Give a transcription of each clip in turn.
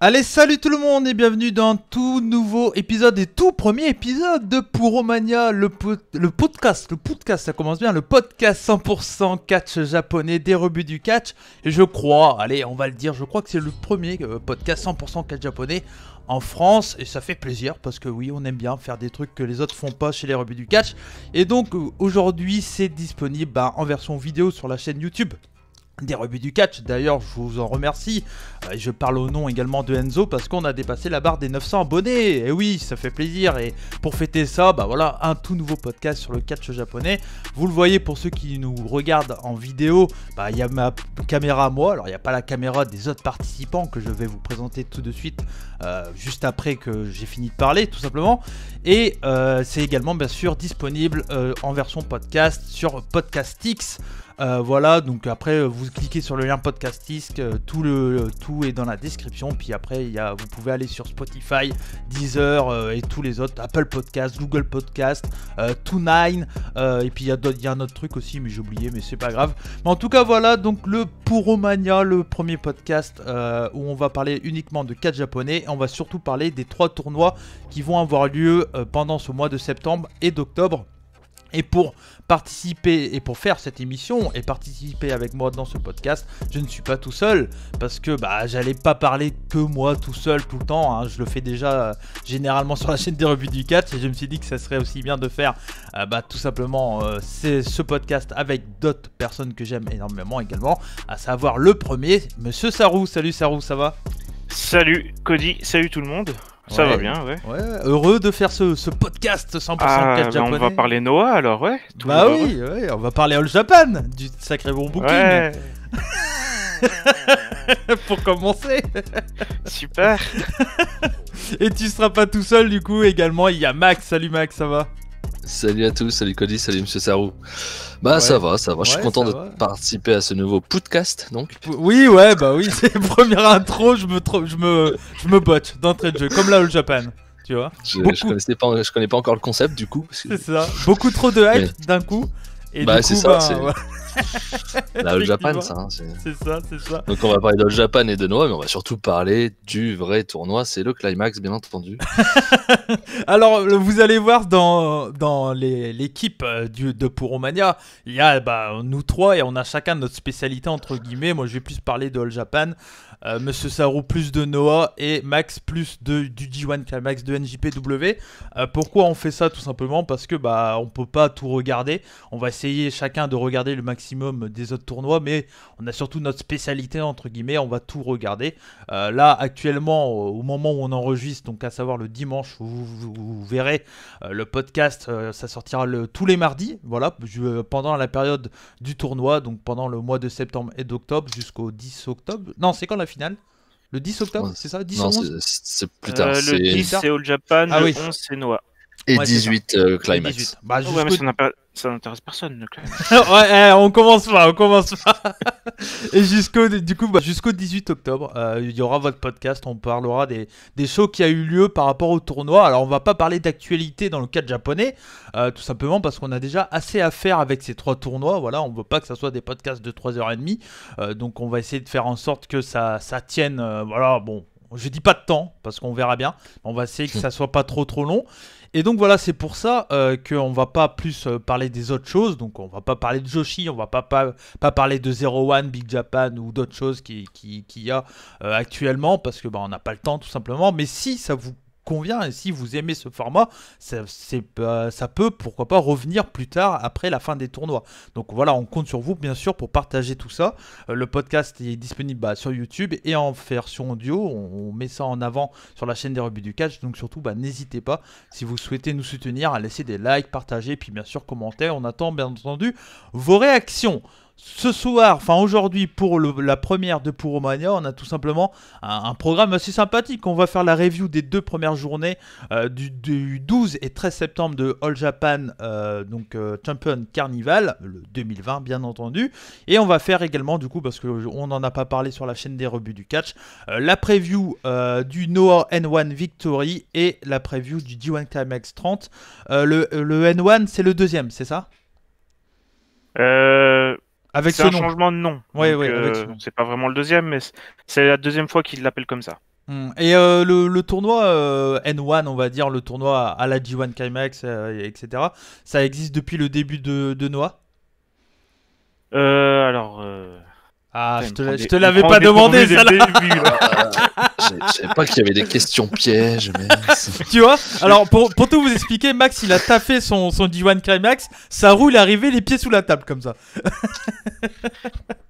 Allez, salut tout le monde et bienvenue dans un tout nouveau épisode et tout premier épisode de Puromania, le podcast, ça commence bien, le podcast 100% catch japonais, des rebuts du catch. Et je crois, allez, on va le dire, je crois que c'est le premier podcast 100% catch japonais en France et ça fait plaisir parce que oui, on aime bien faire des trucs que les autres font pas chez les rebuts du catch. Et donc aujourd'hui, c'est disponible en version vidéo sur la chaîne YouTube des rebuts du catch. D'ailleurs, je vous en remercie. Je parle au nom également de Enzo parce qu'on a dépassé la barre des 900 abonnés. Et oui, ça fait plaisir. Et pour fêter ça, voilà, un tout nouveau podcast sur le catch japonais. Vous le voyez pour ceux qui nous regardent en vidéo, il y a ma caméra à moi. Alors, il n'y a pas la caméra des autres participants que je vais vous présenter tout de suite, juste après que j'ai fini de parler, tout simplement. Et c'est également, bien sûr, disponible en version podcast sur Podcastix. Voilà, donc après vous cliquez sur le lien Podcastix, tout est dans la description. Puis après vous pouvez aller sur Spotify, Deezer et tous les autres, Apple Podcast, Google Podcast, Tune9 et puis il y a un autre truc aussi mais j'ai oublié, mais c'est pas grave. Mais en tout cas voilà, donc le Puromania, le premier podcast où on va parler uniquement de catch japonais. Et on va surtout parler des 3 tournois qui vont avoir lieu pendant ce mois de septembre et d'octobre. Et pour participer et pour faire cette émission et participer avec moi dans ce podcast, je ne suis pas tout seul parce que j'allais pas parler que moi tout seul tout le temps, hein. Je le fais déjà généralement sur la chaîne des rebuts du catch et je me suis dit que ça serait aussi bien de faire tout simplement ce podcast avec d'autres personnes que j'aime énormément également, à savoir le premier, Monsieur Sarou. Salut Sarou, ça va? Salut Cody, salut tout le monde. Ça va bien, ouais. Heureux de faire ce podcast 100% catch japonais. On va parler Noah alors, ouais. Oui, on va parler All Japan, du sacré bon booking. Ouais. Pour commencer. Super. Et tu seras pas tout seul du coup, également il y a Max. Salut Max, ça va? Salut à tous, salut Cody, salut Monsieur Sarou. Ça va, je suis content de participer à ce nouveau podcast, donc. Oui, c'est la première intro, je me botte d'entrée de jeu, comme là All Japan, tu vois. Je connais pas encore le concept du coup. C'est ça, beaucoup trop de hype d'un coup. Et du c'est coup, ça, c'est la All Japan, ça. Hein, c'est ça. Donc on va parler d'All Japan et de Noah, mais on va surtout parler du vrai tournoi, c'est le Climax, bien entendu. Alors, vous allez voir dans l'équipe de Puromania, il y a nous 3 et on a chacun notre spécialité entre guillemets. Moi, je vais plus parler de All Japan, Monsieur Sarou plus de Noah et Max plus du G1 Climax de NJPW. Pourquoi on fait ça? Tout simplement parce que on peut pas tout regarder. On va essayer chacun de regarder le maximum des autres tournois, mais on a surtout notre spécialité entre guillemets. On va tout regarder. Là, actuellement, au moment où on enregistre, donc à savoir le dimanche, vous verrez le podcast, ça sortira tous les mardis, voilà, pendant la période du tournoi, donc pendant le mois de septembre et d'octobre jusqu'au 10 octobre. Non, c'est quand la finale? Le 10 octobre, c'est ça? 10 non, 11 c'est plus tard. Le 10 c'est All Japan, le 11 c'est Noah. Et 18 Climax. 18. Ouais, mais ça n'intéresse personne, le Climax. Ouais, on commence pas. Et jusqu'au 18 octobre, il y aura votre podcast. On parlera des shows qui a eu lieu par rapport au tournoi. Alors, on va pas parler d'actualité dans le cadre japonais, tout simplement parce qu'on a déjà assez à faire avec ces 3 tournois. Voilà, on veut pas que ça soit des podcasts de 3h30. Donc, on va essayer de faire en sorte que ça tienne. Voilà, bon. Je dis pas de temps, parce qu'on verra bien. On va essayer que ça soit pas trop long. Et donc voilà, c'est pour ça qu'on va pas plus parler des autres choses. Donc on va pas parler de Joshi, on va pas parler de Zero One, Big Japan ou d'autres choses qu'il y a actuellement. Parce que on n'a pas le temps tout simplement. Mais si ça vous convient et si vous aimez ce format, ça peut pourquoi pas revenir plus tard après la fin des tournois. Donc voilà, on compte sur vous bien sûr pour partager tout ça. Le podcast est disponible sur YouTube et en version audio, on met ça en avant sur la chaîne des rebuts du catch. Donc surtout n'hésitez pas, si vous souhaitez nous soutenir, à laisser des likes, partager, puis bien sûr commenter. On attend bien entendu vos réactions. Ce soir, aujourd'hui pour la première de Puromania, on a tout simplement un programme assez sympathique. On va faire la review des 2 premières journées du 12 et 13 septembre de All Japan, Champion Carnival, le 2020 bien entendu. Et on va faire également du coup, parce qu'on n'en a pas parlé sur la chaîne des rebuts du catch, la preview du Noah N1 Victory et la preview du G1 Climax 30. Le N1 c'est le 2e, c'est ça? Avec c'est un changement de nom. Ouais, c'est pas vraiment le 2e, mais c'est la 2e fois qu'il l'appelle comme ça. Et le tournoi N1, on va dire, le tournoi à la G1 Climax, etc., ça existe depuis le début de Noah? Alors. Ah, je te l'avais pas demandé, ça là. Je savais pas qu'il y avait des questions pièges. Mais... Tu vois? Alors, pour tout vous expliquer, Max, il a taffé son G1 Climax. Saru, il est arrivé les pieds sous la table, comme ça.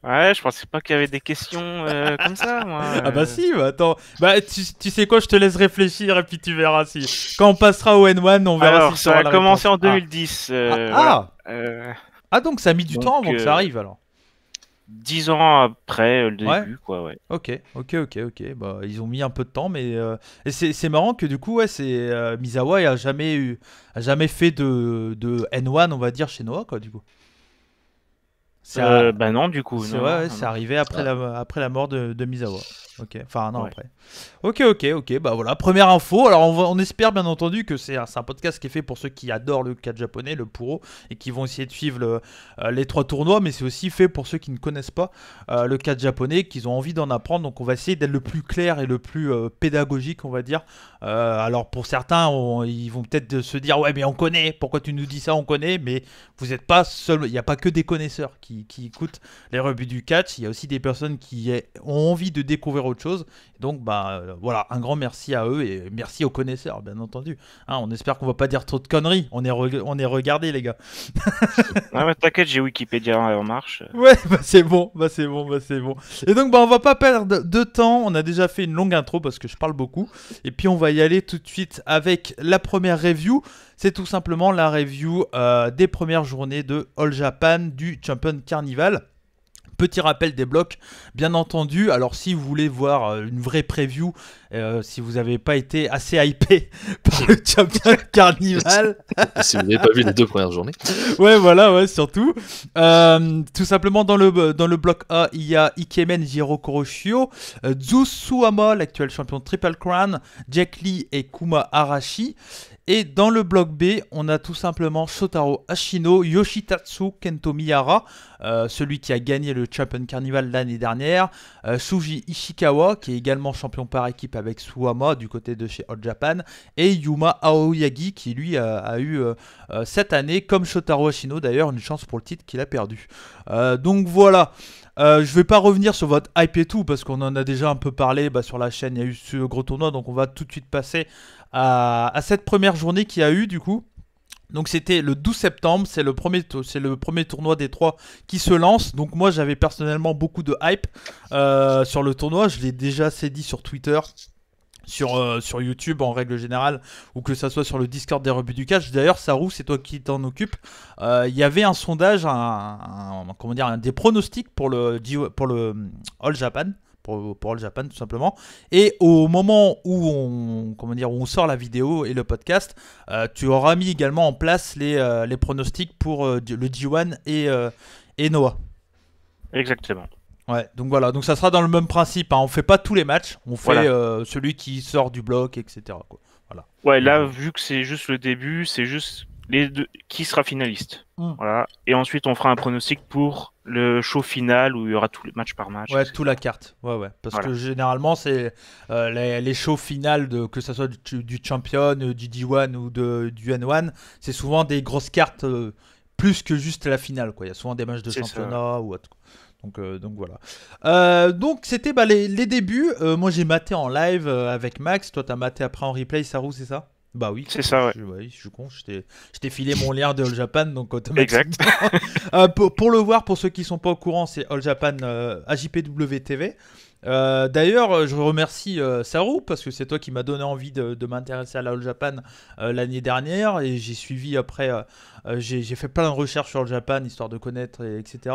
Ouais, je pensais pas qu'il y avait des questions comme ça, moi. Ah bah si, bah attends. Bah, tu sais quoi, je te laisse réfléchir et puis tu verras si... Quand on passera au N1, on verra alors, si ça a commencé en réponse. 2010. Ah, donc ça a mis du temps avant que ça arrive, alors. 10 ans après le début, quoi, ouais. Ok. Bah, ils ont mis un peu de temps, mais et c'est marrant que du coup, ouais, c'est Misawa a jamais fait de N1, on va dire, chez Noah, quoi, du coup. Bah non, du coup. C'est non, ouais, non, c'est non. arrivé après la mort de Misawa. Ok, enfin un an Ouais. après. Ok, bah voilà, première info. Alors on espère bien entendu que c'est un podcast qui est fait pour ceux qui adorent le catch japonais, le puro, et qui vont essayer de suivre les 3 tournois, mais c'est aussi fait pour ceux qui ne connaissent pas le catch japonais, qui ont envie d'en apprendre. Donc on va essayer d'être le plus clair et le plus pédagogique, on va dire. Alors pour certains, ils vont peut-être se dire ouais mais on connaît, pourquoi tu nous dis ça, on connaît, mais vous n'êtes pas seul, il n'y a pas que des connaisseurs qui écoutent les rebuts du catch, il y a aussi des personnes qui ont envie de découvrir autre chose. Donc voilà, un grand merci à eux et merci aux connaisseurs, bien entendu. Hein, on espère qu'on va pas dire trop de conneries, on est regardés les gars. Ouais, mais t'inquiète, j'ai Wikipédia en marche. Ouais, c'est bon. Et donc on va pas perdre de temps, on a déjà fait une longue intro parce que je parle beaucoup. Et puis on va y aller tout de suite avec la première review. C'est tout simplement la review des premières journées de All Japan du Champion Carnival. Petit rappel des blocs, bien entendu. Alors, si vous voulez voir une vraie preview, si vous n'avez pas été assez hypé par le Champion Carnival. Si vous n'avez pas vu les 2 premières journées. Ouais, surtout. Tout simplement, dans le bloc A, il y a Ikemen Jiro Kuroshio, Zeus Suwama, l'actuel champion de Triple Crown, Jack Lee et Kuma Arashi. Et dans le bloc B, on a tout simplement Shotaro Ashino, Yoshitatsu Kento Miyara, celui qui a gagné le Champion Carnival l'année dernière, Shuji Ishikawa, qui est également champion par équipe avec Suwama du côté de chez All Japan, et Yuma Aoyagi, qui lui a eu cette année, comme Shotaro Ashino d'ailleurs, une chance pour le titre qu'il a perdu. Donc voilà. Je vais pas revenir sur votre hype et tout parce qu'on en a déjà un peu parlé sur la chaîne, il y a eu ce gros tournoi, donc on va tout de suite passer à cette première journée qu'il y a eu du coup. Donc c'était le 12 septembre, c'est le premier tournoi des 3 qui se lance. Donc moi j'avais personnellement beaucoup de hype sur le tournoi, je l'ai déjà assez dit sur Twitter. Sur YouTube en règle générale, ou que ça soit sur le Discord des rebuts du catch. D'ailleurs, Saru, c'est toi qui t'en occupes. Il y avait un sondage, des pronostics pour le All Japan. Pour All Japan tout simplement, et au moment où on sort la vidéo et le podcast, tu auras mis également en place les pronostics pour le G1 et Noah. Exactement. Ouais, donc voilà, donc ça sera dans le même principe, hein. On fait pas tous les matchs, on fait celui qui sort du bloc, etc. quoi. Voilà. Ouais, là, vu que c'est juste le début, c'est juste les deux qui sera finaliste. Voilà. Et ensuite, on fera un pronostic pour le show final où il y aura tous les matchs par match. Ouais, toute la carte. Ouais. Parce que généralement, c'est les shows finales, que ce soit du Champion, du D1 ou du N1, c'est souvent des grosses cartes plus que juste la finale, quoi. Il y a souvent des matchs de championnat ou autre. Donc voilà. Donc c'était les débuts. Moi j'ai maté en live avec Max. Toi t'as maté après en replay, Saru, c'est ça? Bah oui. C'est ça, ouais. Je suis con. Je t'ai filé mon lien de All Japan, donc automatiquement. Exact. Pour le voir, pour ceux qui sont pas au courant, c'est All Japan AJPW TV. D'ailleurs, je remercie Saru parce que c'est toi qui m'as donné envie de m'intéresser à la All Japan l'année dernière, et j'ai suivi après. J'ai fait plein de recherches sur le Japan histoire de connaître, etc.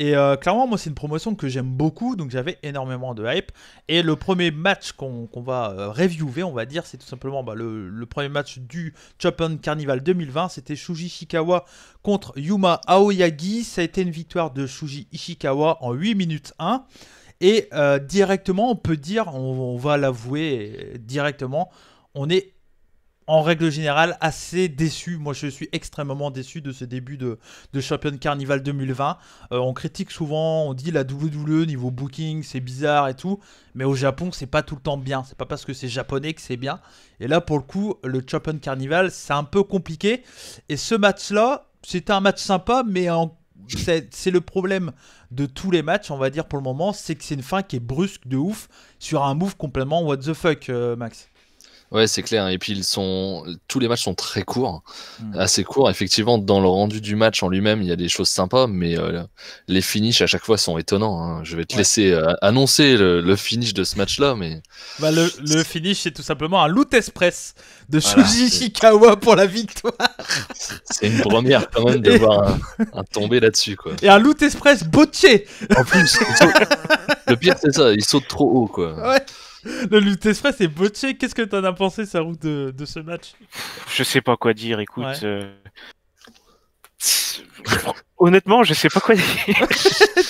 Et clairement, moi, c'est une promotion que j'aime beaucoup, donc j'avais énormément de hype. Et le premier match qu'on va reviewer, on va dire, c'est tout simplement le premier match du Champion Carnival 2020. C'était Shuji Ishikawa contre Yuma Aoyagi. Ça a été une victoire de Shuji Ishikawa en 8 minutes 1. Et directement, on peut dire, on va l'avouer directement, on est en règle générale, assez déçu. Moi, je suis extrêmement déçu de ce début de Champion Carnival 2020. On critique souvent, on dit la WWE niveau booking, c'est bizarre et tout. Mais au Japon, c'est pas tout le temps bien. C'est pas parce que c'est japonais que c'est bien. Et là, pour le coup, le Champion Carnival, c'est un peu compliqué. Et ce match-là, c'était un match sympa, mais c'est le problème de tous les matchs, on va dire pour le moment, c'est que c'est une fin qui est brusque de ouf sur un move complètement what the fuck, Max. Ouais, c'est clair. Et puis tous les matchs sont très courts, assez courts. Effectivement, dans le rendu du match en lui-même, il y a des choses sympas, mais les finishes à chaque fois sont étonnants. Hein. Je vais te laisser annoncer le finish de ce match-là, mais le finish, c'est tout simplement un Loot Express de Shuji Ishikawa pour la victoire. C'est une première quand même de voir un tombé là-dessus, quoi. Et un Loot Express botché. En plus, le pire c'est ça, il saute trop haut, quoi. Ouais. Le Loot Express est botché. Qu'est-ce que t'en as pensé, Sarou, de ce match? Je sais pas quoi dire, écoute. Honnêtement, je sais pas quoi dire.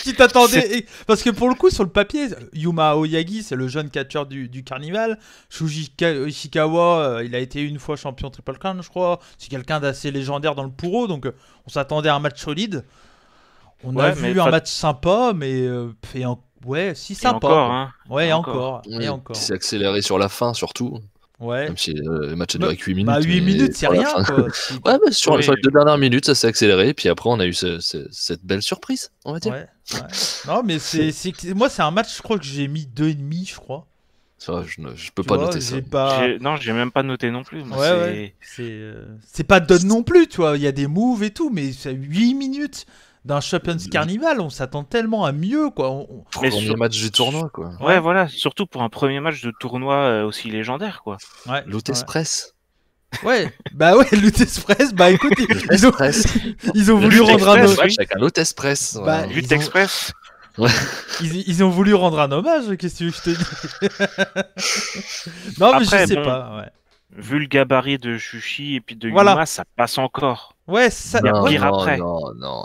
Tu t'attendais. Parce que pour le coup, sur le papier, Yuma Aoyagi, c'est le jeune catcheur du Carnival. Shuji Ishikawa, il a été une fois champion Triple Crown, je crois. C'est quelqu'un d'assez légendaire dans le Puro, donc on s'attendait à un match solide. On a vu un match sympa, mais ouais, si sympa. Et encore, hein. Ouais, et encore. Qui s'est accéléré sur la fin, surtout. Ouais. Même si le match a duré que 8 minutes. 8 minutes, c'est rien, quoi. Ouais, mais sur les 2 dernières minutes, ça s'est accéléré. Puis après, on a eu cette belle surprise, on va dire. Ouais. Non, mais moi, c'est un match, je crois que j'ai mis 2,5, je crois. Ça, je peux pas noter ça. Non, j'ai même pas noté non plus. Moi, c'est pas done non plus, tu vois. Il y a des moves et tout, mais c'est 8 minutes. D'un Champions Carnival, on s'attend tellement à mieux, quoi. Pour le premier match du tournoi, quoi. Ouais, voilà, surtout pour un premier match de tournoi aussi légendaire, quoi. Ouais. Loot Express. Ouais, Loot Express, écoute, ils ont voulu rendre un hommage. Avec un Loot Express. Loot Express. Ouais. Ils ont voulu rendre un hommage, qu'est-ce que je te dis? Non, mais je sais pas, ouais. Vu le gabarit de Shushi et puis de Yuma, ça passe encore. Ouais, ça. Pire après. Non.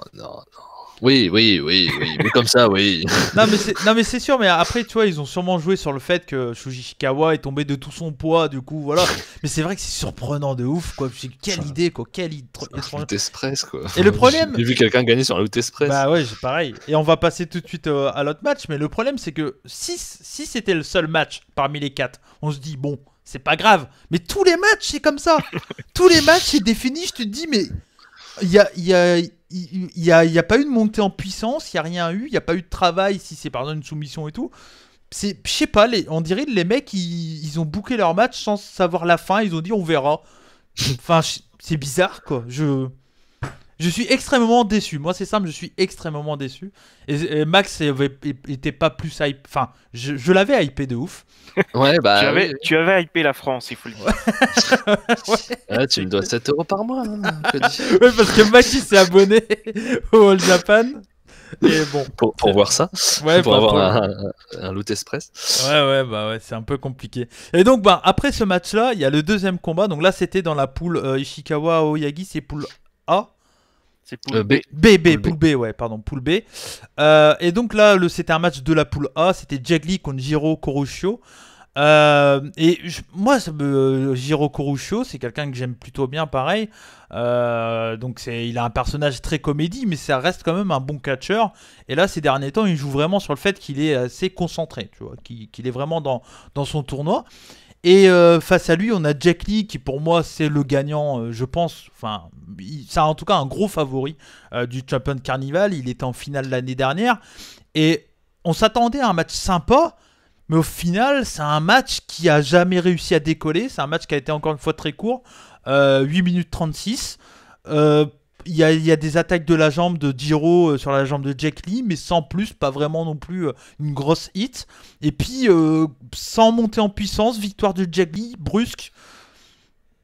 Oui, mais comme ça, oui. non mais c'est sûr, mais après, tu vois, ils ont sûrement joué sur le fait que Shuji Ishikawa est tombé de tout son poids, du coup, voilà. Mais c'est vrai que c'est surprenant de ouf, quoi. Quelle idée, quoi. Loot Express, quoi. Et le problème... J'ai vu quelqu'un gagner sur un Loot Express. Bah ouais, c'est pareil. Et on va passer tout de suite à l'autre match, mais le problème, c'est que si c'était le seul match parmi les 4, on se dit, bon, c'est pas grave. Mais tous les matchs, c'est comme ça. Tous les matchs, c'est défini, je te dis, mais... Il y a pas eu de montée en puissance, il y a rien eu, il y a pas eu de travail si c'est par exemple une soumission et tout. Je sais pas, on dirait les mecs ils ont booké leur match sans savoir la fin, ils ont dit on verra. Enfin, c'est bizarre, quoi. Je suis extrêmement déçu. Moi, c'est simple, je suis extrêmement déçu. Et Max était pas plus hype. Enfin, je l'avais hypé de ouf. Ouais, tu avais hypé la France, il faut le dire. Ouais, tu me dois 7 € par mois. Hein, ouais, parce que Max il s'est abonné au All Japan. Et bon, pour voir ça, pour avoir un Loot Express. Ouais, c'est un peu compliqué. Et donc, après ce match-là, il y a le deuxième combat. Donc là, c'était dans la poule Ishikawa Aoyagi, c'est poule A. C'est poule B. Poule B, ouais, pardon, poule B. Et donc là, c'était un match de la poule A, c'était Jack Lee contre Jiro Kuroshio. Moi, Jiro Kuroshio, c'est quelqu'un que j'aime plutôt bien, pareil. Donc il a un personnage très comédie, mais ça reste quand même un bon catcheur. Et là, ces derniers temps, il joue vraiment sur le fait qu'il est assez concentré, tu vois, qu'il est vraiment dans son tournoi. Et face à lui, on a Jack Lee qui pour moi c'est le gagnant, je pense. Enfin, c'est en tout cas un gros favori du Champion Carnival. Il était en finale l'année dernière. Et on s'attendait à un match sympa. Mais au final, c'est un match qui a jamais réussi à décoller. C'est un match qui a été encore une fois très court. 8 minutes 36. Il y a des attaques de la jambe de Jiro sur la jambe de Jack Lee, mais sans plus, pas vraiment non plus une grosse hit. Et puis, sans monter en puissance, victoire de Jack Lee, brusque.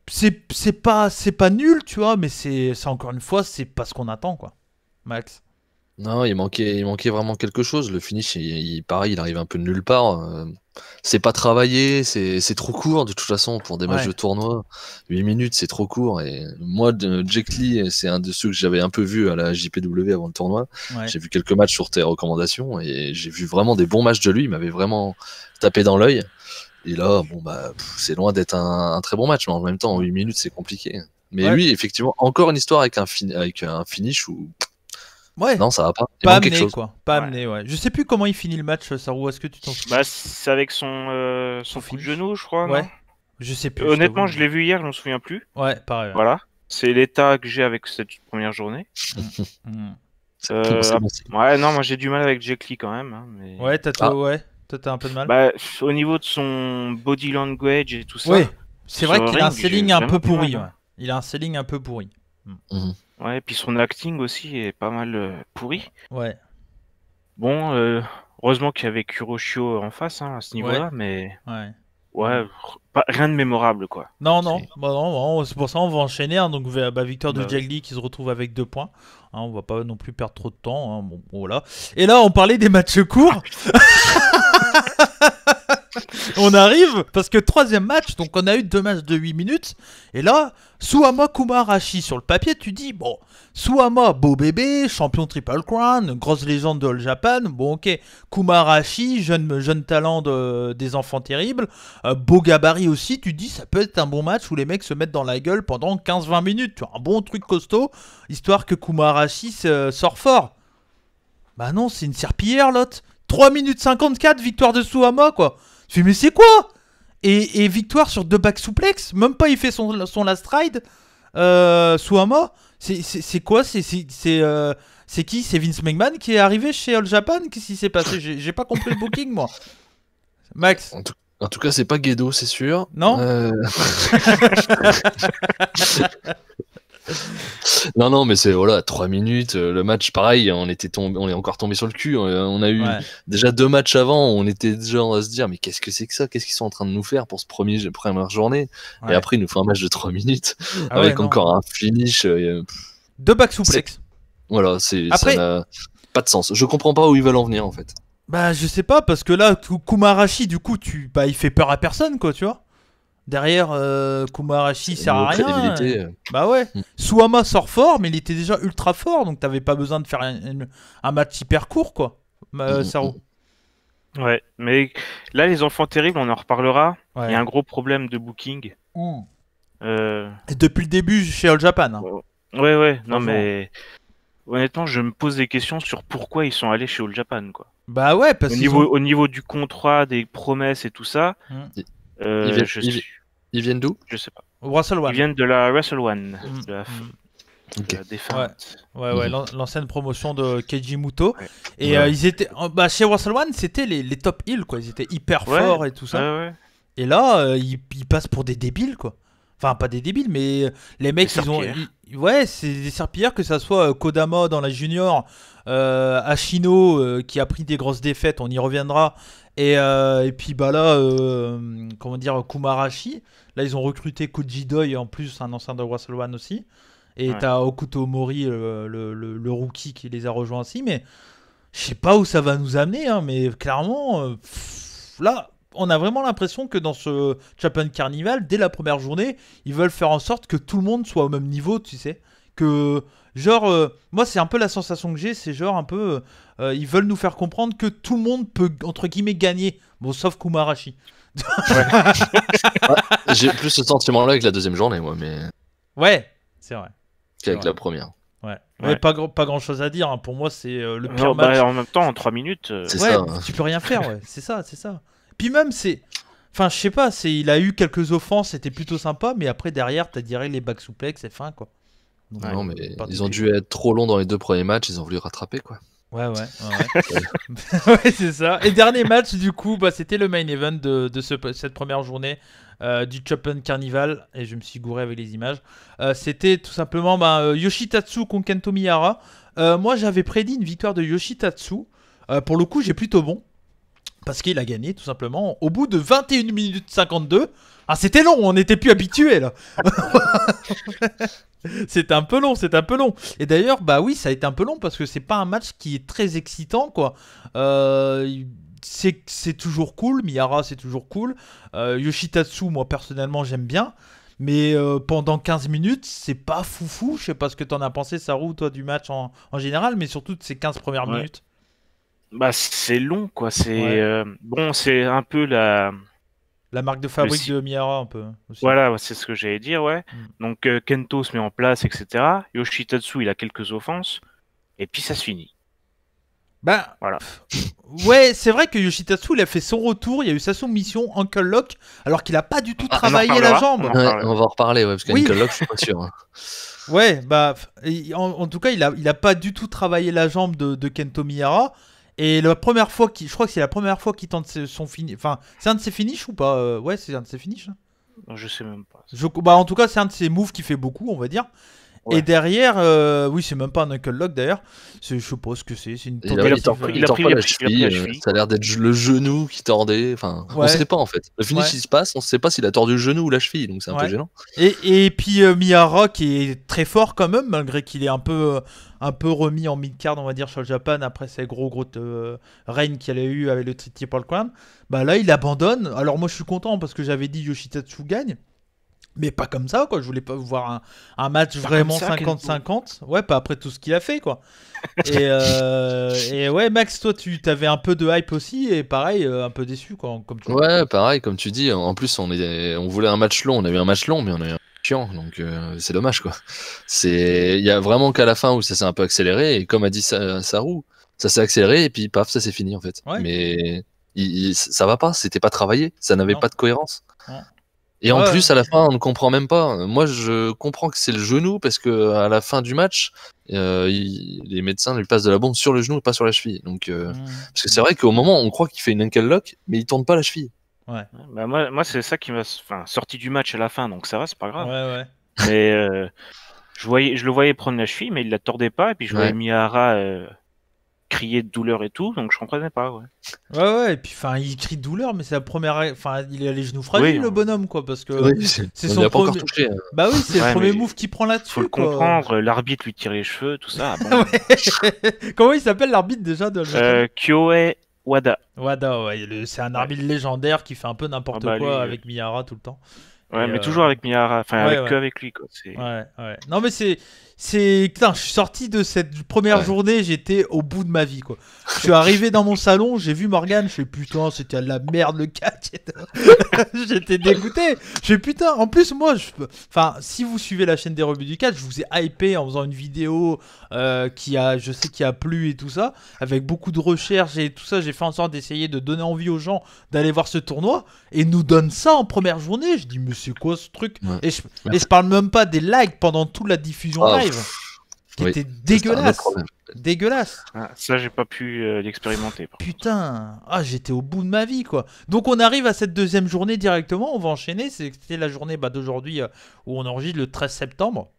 C'est pas nul, tu vois, mais c'est encore une fois, c'est pas ce qu'on attend, quoi. Max. Non, il manquait vraiment quelque chose. Le finish, pareil, il arrive un peu de nulle part. C'est pas travaillé, c'est trop court de toute façon pour des matchs de tournoi. 8 minutes, c'est trop court. Et moi, Jack Lee, c'est un de ceux que j'avais un peu vu à la JPW avant le tournoi. Ouais. J'ai vu quelques matchs sur tes recommandations et j'ai vu vraiment des bons matchs de lui. Il m'avait vraiment tapé dans l'œil. Et là, bon, bah, c'est loin d'être un très bon match, mais en même temps, en 8 minutes, c'est compliqué. Mais Ouais. oui, effectivement, encore une histoire avec un finish où Ouais. non, ça va pas. Il Pas manque quelque amené, chose. quoi. Pas Ouais. amené, ouais. Je sais plus comment il finit le match, Sarou. Est-ce que tu t'en souviens? Bah, c'est avec son coup de finish. genou, je crois, Ouais. non? Je sais plus. Honnêtement, t'avoue. je l'ai vu hier, je m'en souviens plus. Ouais, pareil. Ouais. Voilà. C'est l'état que j'ai avec cette première journée. Mm. C'est bon, c'est- Ouais, non, moi j'ai du mal avec Jet Li quand même. Hein, mais... Ouais, Ah. ouais. Toi, t'as un peu de mal. Bah, au niveau de son body language et tout ça. Ouais. C'est vrai sur qu'il le a un ring, selling j'ai un vraiment peu du pourri. mal, Ouais. hein. Il a un selling un peu pourri. Mhm. Ouais, et puis son acting aussi est pas mal pourri. Ouais. Bon, heureusement qu'il y avait Kuroshio en face hein, à ce niveau-là, mais Ouais. ouais, rien de mémorable quoi. Non, C'est- bah non, c'est pour ça on va enchaîner. Hein, donc, victoire de Bah Jet Li qui se retrouve avec 2 points. Hein, on va pas non plus perdre trop de temps. Hein, bon, voilà. Et là, on parlait des matchs courts. On arrive parce que 3e match, donc on a eu 2 matchs de 8 minutes. Et là, Suwama Kumarashi sur le papier, tu dis bon, Suwama, beau bébé, champion Triple Crown, grosse légende de All Japan. Bon, ok, Kumarashi, jeune talent des enfants terribles, beau gabarit aussi. Tu dis ça peut être un bon match où les mecs se mettent dans la gueule pendant 15-20 minutes. Tu vois, un bon truc costaud, histoire que Kumarashi sort fort. Bah non, c'est une serpillière l'autre. 3 minutes 54, victoire de Suwama quoi. Je fais mais c'est quoi et victoire sur 2 back suplex. Même pas il fait son last ride. Suwama. C'est quoi c'est qui? C'est Vince McMahon qui est arrivé chez All Japan? Qu'est-ce qui s'est passé? J'ai pas compris le booking moi. Max. En tout cas, c'est pas Gedo, c'est sûr. Non. Non, mais c'est voilà, 3 minutes. Le match, pareil, on est encore tombé sur le cul. On a eu déjà 2 matchs avant, on était déjà à se dire, mais qu'est-ce que c'est que ça? Qu'est-ce qu'ils sont en train de nous faire pour ce première journée? Et après, ils nous font un match de 3 minutes avec encore un finish. 2 back suplex. Voilà, après... ça n'a pas de sens. Je comprends pas où ils veulent en venir en fait. Bah, je sais pas, parce que là, Kumarashi, du coup, il fait peur à personne, quoi, tu vois. Derrière, Kumarashi sert à rien. Bah ouais. Suwama sort fort, mais il était déjà ultra fort, donc t'avais pas besoin de faire un match hyper court, quoi. Saru. Ouais, mais là, les enfants terribles, on en reparlera. Il y a un gros problème de booking. Et depuis le début chez All Japan. Hein. Ouais. Non, mais honnêtement, je me pose des questions sur pourquoi ils sont allés chez All Japan, quoi. Bah ouais, parce au niveau du contrat, des promesses et tout ça. Ils viennent d'où? Je sais pas. Wrestle One. Ils viennent de la Wrestle One, de la défunte. Ouais, l'ancienne promotion de Keiji Muto. Et ils étaient, chez Wrestle One, c'était les top heels, quoi. Ils étaient hyper forts et tout ça. Et là, ils passent pour des débiles, quoi. Enfin, pas des débiles, mais les mecs, ouais, c'est des serpillères, que ça soit Kodama dans la junior, Ashino qui a pris des grosses défaites, on y reviendra. Et puis bah là, comment dire, Kumarashi. Là, ils ont recruté Koji Doi en plus, un ancien de Wrestle One aussi. Et t'as Okuto Mori, le rookie, qui les a rejoints aussi. Mais je sais pas où ça va nous amener, hein, mais clairement, là, on a vraiment l'impression que dans ce Japan Carnival, dès la première journée, ils veulent faire en sorte que tout le monde soit au même niveau, tu sais. Que, genre, moi, c'est un peu la sensation que j'ai, c'est genre un peu, ils veulent nous faire comprendre que tout le monde peut, entre guillemets, gagner. Bon, sauf Kumarashi. J'ai plus ce sentiment-là avec la 2e journée, moi, mais... Ouais, c'est vrai. Qu'avec la première. Ouais. Pas grand chose à dire, hein. Pour moi, c'est le pire match. En même temps, en 3 minutes... C'est ça. Tu peux rien faire, ouais. C'est ça. Puis même, c'est... Enfin, je sais pas, il a eu quelques offenses, c'était plutôt sympa, mais après, derrière, t'as direct les back suplex, c'est fin, quoi. Donc, non, mais ils ont dû être trop longs dans les 2 premiers matchs, ils ont voulu rattraper, quoi. Ouais. Ouais, c'est ça. Et dernier match, du coup, c'était le main event de cette première journée du Japan Carnival. Et je me suis gouré avec les images. C'était tout simplement Yoshitatsu contre Kento Miyahara. Moi, j'avais prédit une victoire de Yoshitatsu. Pour le coup, j'ai plutôt bon. Parce qu'il a gagné, tout simplement, au bout de 21 minutes 52. Ah, c'était long, on n'était plus habitués, là. C'était un peu long. Et d'ailleurs, oui, ça a été un peu long parce que c'est pas un match qui est très excitant, quoi. C'est toujours cool. Miyahara, c'est toujours cool. Yoshitatsu, moi, personnellement, j'aime bien. Mais pendant 15 minutes, c'est pas foufou. Je sais pas ce que t'en as pensé, Saru, toi, du match en général, mais surtout de ces 15 premières minutes. C'est long, quoi. C'est bon, c'est un peu La marque de fabrique de Miyara, un peu. Aussi. Voilà, c'est ce que j'allais dire, ouais. Donc Kento se met en place, etc. Yoshitatsu, il a quelques offenses. Et puis ça se finit. Bah, voilà. Ouais, c'est vrai que Yoshitatsu, il a fait son retour, il y a eu sa soumission, Uncle Lock, alors qu'il a pas du tout travaillé la jambe. On va en reparler, parce qu'Uncle Lock, je suis pas sûr. Ouais, bah, en tout cas, il a pas du tout travaillé la jambe de Kento Miyara. Et la première fois je crois que c'est la première fois qu'il tente son finish. Enfin, c'est un de ses finishes ou pas? Ouais, c'est un de ses finishes. Je sais même pas. Bah, en tout cas, c'est un de ses moves qui fait beaucoup, on va dire. Ouais. Et derrière, oui, c'est même pas un knuckle lock d'ailleurs. Je sais pas ce que c'est. C'est une tentative. Il a pris la cheville. Ça a l'air d'être le genou qui tordait. Enfin, on sait pas en fait. Le finish il se passe, on sait pas s'il a tordu le genou ou la cheville, donc c'est un peu gênant. Et puis Miyara qui est très fort quand même, malgré qu'il est un peu remis en mid-card, on va dire, sur le Japan après ses gros règne qu'il a eu avec le Triple Crown. Bah là, il abandonne. Alors moi, je suis content parce que j'avais dit Yoshitatsu gagne. Mais pas comme ça, quoi. Je voulais pas voir un match pas vraiment 50-50. Ouais, pas après tout ce qu'il a fait, quoi. Et ouais, Max, toi, tu t'avais un peu de hype aussi, et pareil, un peu déçu, quoi. Comme tu ouais, pareil, comme tu dis. En plus, on voulait un match long. On avait un match long, mais on a eu un chiant, donc c'est dommage, quoi. Il y a vraiment qu'à la fin où ça s'est un peu accéléré, et comme a dit Saru, ça s'est accéléré, et puis paf, ça s'est fini, en fait. Ouais. Mais ça va pas, c'était pas travaillé, ça n'avait pas de cohérence. Ouais. Et en plus, à la fin, on ne comprend même pas. Moi, je comprends que c'est le genou parce que à la fin du match, les médecins lui passent de la bombe sur le genou et pas sur la cheville. Donc, parce que c'est vrai qu'au moment, on croit qu'il fait une ankle lock, mais il tourne pas la cheville. Ouais. Bah moi, c'est ça qui m'a sorti du match à la fin, donc ça va, c'est pas grave. Ouais. Mais je le voyais prendre la cheville, mais il la tordait pas, et puis je voyais Miyara crier de douleur et tout, donc je comprenais pas, ouais, et puis enfin il crie de douleur, mais c'est la première, enfin il a les genoux fragiles, le bonhomme, quoi, parce que c'est son premier... encore touché, hein. Bah oui, c'est le premier move qu'il prend là-dessus, faut le comprendre, l'arbitre lui tire les cheveux, tout ça. Bon. Comment il s'appelle l'arbitre déjà de Kyohei Wada. Wada, ouais, c'est un arbitre légendaire qui fait un peu n'importe quoi avec Miyara tout le temps. Ouais, mais toujours avec Miyara, enfin que avec lui, quoi. Ouais. Non, mais putain, je suis sorti de cette première journée, j'étais au bout de ma vie, quoi. Je suis arrivé dans mon salon, j'ai vu Morgane, je fais putain, c'était de la merde le catch. J'étais dégoûté. Je fais putain, en plus, moi, enfin, si vous suivez la chaîne des rebuts du catch, je vous ai hypé en faisant une vidéo je sais qui a plu et tout ça, avec beaucoup de recherches et tout ça. J'ai fait en sorte d'essayer de donner envie aux gens d'aller voir ce tournoi et nous donne ça en première journée. Je dis, mais c'est quoi ce truc? Et je parle même pas des likes pendant toute la diffusion live. Qui était dégueulasse. Ça, j'ai pas pu l'expérimenter. Putain, j'étais au bout de ma vie, quoi. Donc on arrive à cette deuxième journée directement, on va enchaîner. C'était la journée d'aujourd'hui où on enregistre le 13 septembre.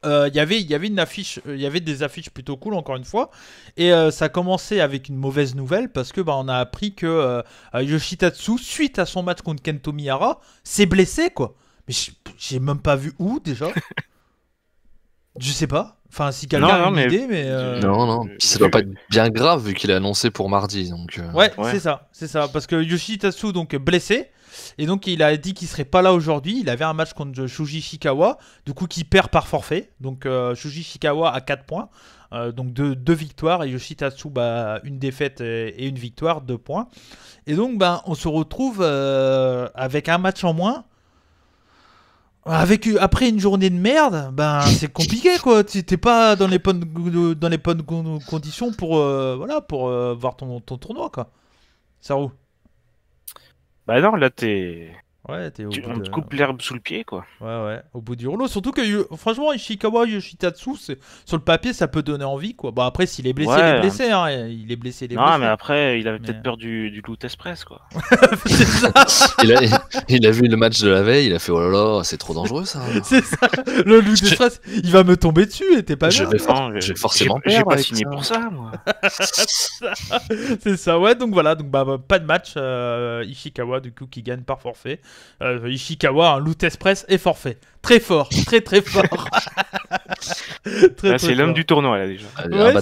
Il y avait une affiche, il y avait des affiches plutôt cool encore une fois, et ça a commencé avec une mauvaise nouvelle parce que on a appris que Yoshitatsu, suite à son match contre Kento Miyara, s'est blessé, quoi. Mais j'ai même pas vu où déjà. Je sais pas. Enfin, si quelqu'un a une idée, mais... Non. Puis ça doit pas être bien grave vu qu'il a annoncé pour mardi. Donc, Ouais, c'est ça. Parce que Yoshitatsu, donc, blessé. Et donc, il a dit qu'il serait pas là aujourd'hui. Il avait un match contre Shuji Ishikawa. Du coup, qui perd par forfait. Donc, Shuji Ishikawa a 4 points. Donc, 2 victoires. Et Yoshitatsu, une défaite et une victoire, 2 points. Et donc, on se retrouve avec un match en moins. Après une journée de merde, c'est compliqué, quoi. T'es pas dans les bonnes conditions pour voir ton tournoi, quoi. Saru. Bah non, là on te coupe l'herbe sous le pied, quoi. Ouais, au bout du rouleau. Surtout que, franchement, Ishikawa, Yoshitatsu, sur le papier, ça peut donner envie, quoi. Après, s'il est blessé, il est blessé, hein. Il est blessé, Non, mais après, il avait peut-être peur du Loot Express, quoi. C'est ça. il a vu le match de la veille, il a fait, oh là là, c'est trop dangereux, ça. C'est ça. Le Loot Express, il va me tomber dessus, et t'es pas bien. Je vais forcément perdre. J'ai pas signé pour ça, moi. C'est ça, ouais. Donc voilà, pas de match. Ishikawa, du coup, qui gagne par forfait. Ishikawa, un Loot Express et forfait. Très fort, très fort. C'est l'homme du tournoi, là, déjà. Ouais,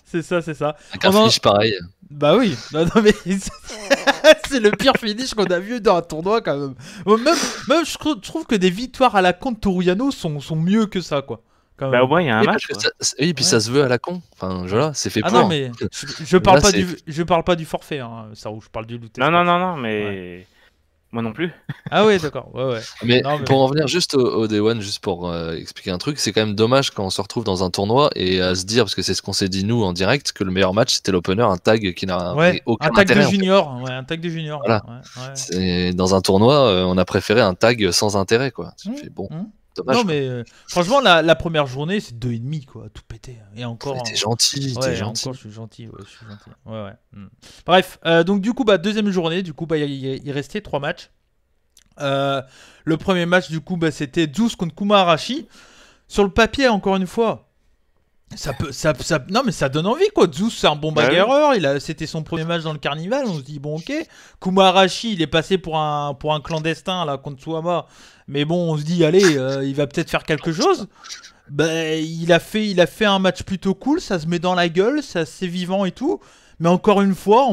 c'est ça. Avec un finish pareil. Bah oui, non mais c'est le pire finish qu'on a vu dans un tournoi, quand même. Même je trouve que des victoires à la con de Toruyano sont mieux que ça, quoi. Au moins il y a un match. Oui, puis ça se veut à la con. Enfin, voilà, c'est fait pour. Non, mais je parle pas du forfait, hein, ça, où je parle du Loot Express. Non, mais Moi non plus. Ah ouais, d'accord. Ouais. Mais Non, mais- pour en venir juste au Day One, juste pour expliquer un truc, c'est quand même dommage quand on se retrouve dans un tournoi et à se dire, parce que c'est ce qu'on s'est dit nous en direct, que le meilleur match c'était l'opener, un tag qui n'a Ouais, aucun un tag intérêt. de en fait. junior. Ouais, un tag de junior. Voilà. Ouais. Dans un tournoi, on a préféré un tag sans intérêt, quoi. Tu fais, bon, dommage. Non, quoi. mais franchement, la première journée, c'est 2,5, quoi. Tout pété. Et encore. Mais t'es gentil, Ouais, t'es gentil. encore, je suis gentil. Ouais, je suis gentil. Ouais. Bref, donc du coup, deuxième journée, du coup, il restait 3 matchs. Le premier match, du coup, c'était Zeus contre Kuma Arashi. Sur le papier, encore une fois, non, mais ça donne envie, quoi. Zeus, c'est un bon Bah oui. bagarreur. C'était son premier match dans le carnival. On se dit, bon, ok. Kuma Arashi, il est passé pour un clandestin là contre Suwama. Mais bon, on se dit, allez, il va peut-être faire quelque chose. Il a fait un match plutôt cool. Ça se met dans la gueule, c'est vivant et tout. Mais encore une fois,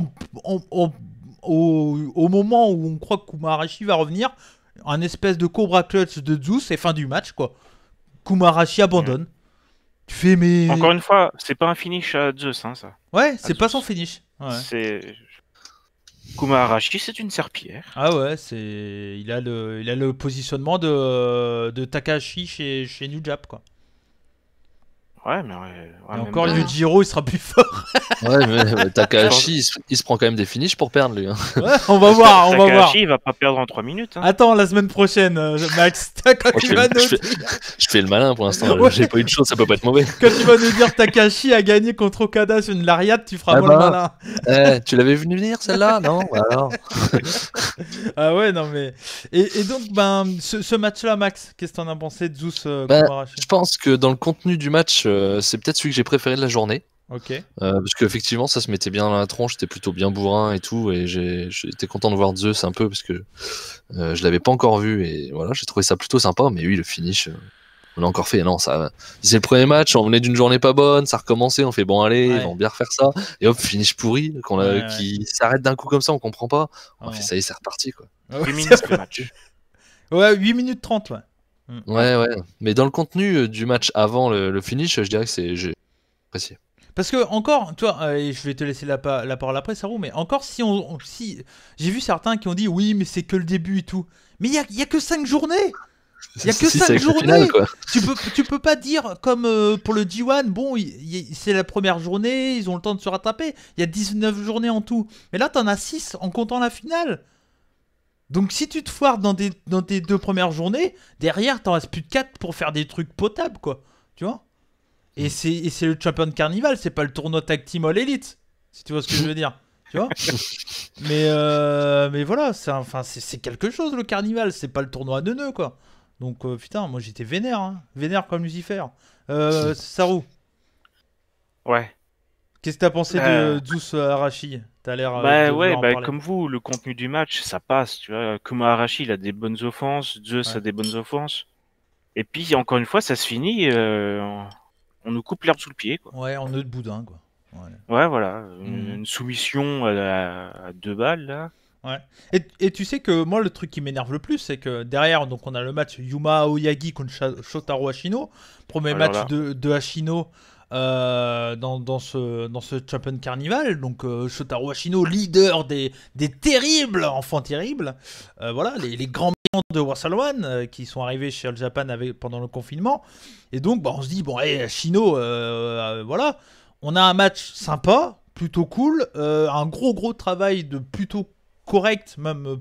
au moment où on croit que Kuma Arashi va revenir, un espèce de Cobra Clutch de Zeus et fin du match, quoi. Kuma Arashi abandonne. Tu fais, mais. Encore une fois, c'est pas un finish à Zeus, hein, ça. Ouais, c'est pas Zeus. son finish. Ouais. C'est Kuma Arashi, c'est une serpillière. Ah ouais, il a le positionnement de Takahashi chez New Jap, quoi. Ouais, mais Et même encore, pas. Yujiro, il sera plus fort. Ouais, mais Takahashi, il se prend quand même des finishes pour perdre, lui. Hein. Ouais, on va voir, on va voir. Takahashi, il va pas perdre en 3 minutes. Hein. Attends, la semaine prochaine, Max, quand tu vas nous... Je fais le malin pour l'instant. Ouais. J'ai pas eu de chance, ça peut pas être mauvais. Quand tu vas nous dire Takahashi a gagné contre Okada sur une lariat, tu feras Ah moi le bah. malin. Tu l'avais vu venir, celle-là? Non? Alors. Ah ouais, non mais... Et donc, ce match-là, Max, qu'est-ce que t'en as pensé de Zeus Bah, Kumarashi? je pense que dans le contenu du match, c'est peut-être celui que j'ai préféré de la journée. Ok. Parce qu'effectivement, ça se mettait bien dans la tronche, j'étais plutôt bien bourrin et tout, et j'étais content de voir Zeus un peu parce que je l'avais pas encore vu, et voilà, j'ai trouvé ça plutôt sympa. Mais oui, le finish, on l'a encore fait. Non, ça, c'est le premier match, on venait d'une journée pas bonne, ça recommençait, on fait bon, allez, ils vont bien refaire ça, et hop, finish pourri, qui s'arrête d'un coup comme ça, on comprend pas. On fait ça y est, c'est reparti, quoi. 8 minutes le match. Ouais, 8 minutes 30, ouais. Ouais. Mais dans le contenu du match avant le finish, je dirais que j'ai apprécié. Parce que encore, toi, et je vais te laisser la parole après, Sarou, mais encore si j'ai vu certains qui ont dit oui, mais c'est que le début et tout. Mais il y a que 5 journées. Il y a que 5 journées. Final, quoi. Tu peux pas dire comme pour le G1, bon, c'est la première journée, ils ont le temps de se rattraper. Il y a 19 journées en tout. Mais là, t'en as 6 en comptant la finale. Donc si tu te foires dans tes 2 premières journées, derrière, t'en restes plus de 4 pour faire des trucs potables, quoi. Tu vois? Et c'est le Champion Carnival, c'est pas le tournoi Tag Team All Elite, si tu vois ce que je veux dire. Tu vois? mais voilà, c'est quelque chose le Carnival, c'est pas le tournoi à 2 nœuds, quoi. Donc putain, moi j'étais vénère, hein. Vénère comme Lucifer. Saru. Ouais. Qu'est-ce que t'as pensé de Zeus Arashi? T'as l'air comme vous, le contenu du match, ça passe, tu vois. Kuma Arashi, il a des bonnes offenses, Zeus a des bonnes offenses. Et puis, encore une fois, ça se finit, on nous coupe l'herbe sous le pied, quoi. Ouais, en nœud de boudin, quoi. Ouais, voilà. Une soumission à 2 balles, là. Ouais. Et tu sais que moi, le truc qui m'énerve le plus, c'est que derrière, donc on a le match Yuma Aoyagi contre Shotaro Hashino. Premier match de Hashino dans ce Champion Carnival. Donc Shotaro Hashino, leader des terribles enfants terribles. Voilà, les grands méchants de Wrestle One qui sont arrivés chez All Japan pendant le confinement. Et donc, on se dit, bon, Hashino, voilà. On a un match sympa, plutôt cool. Un gros travail de plutôt correct, même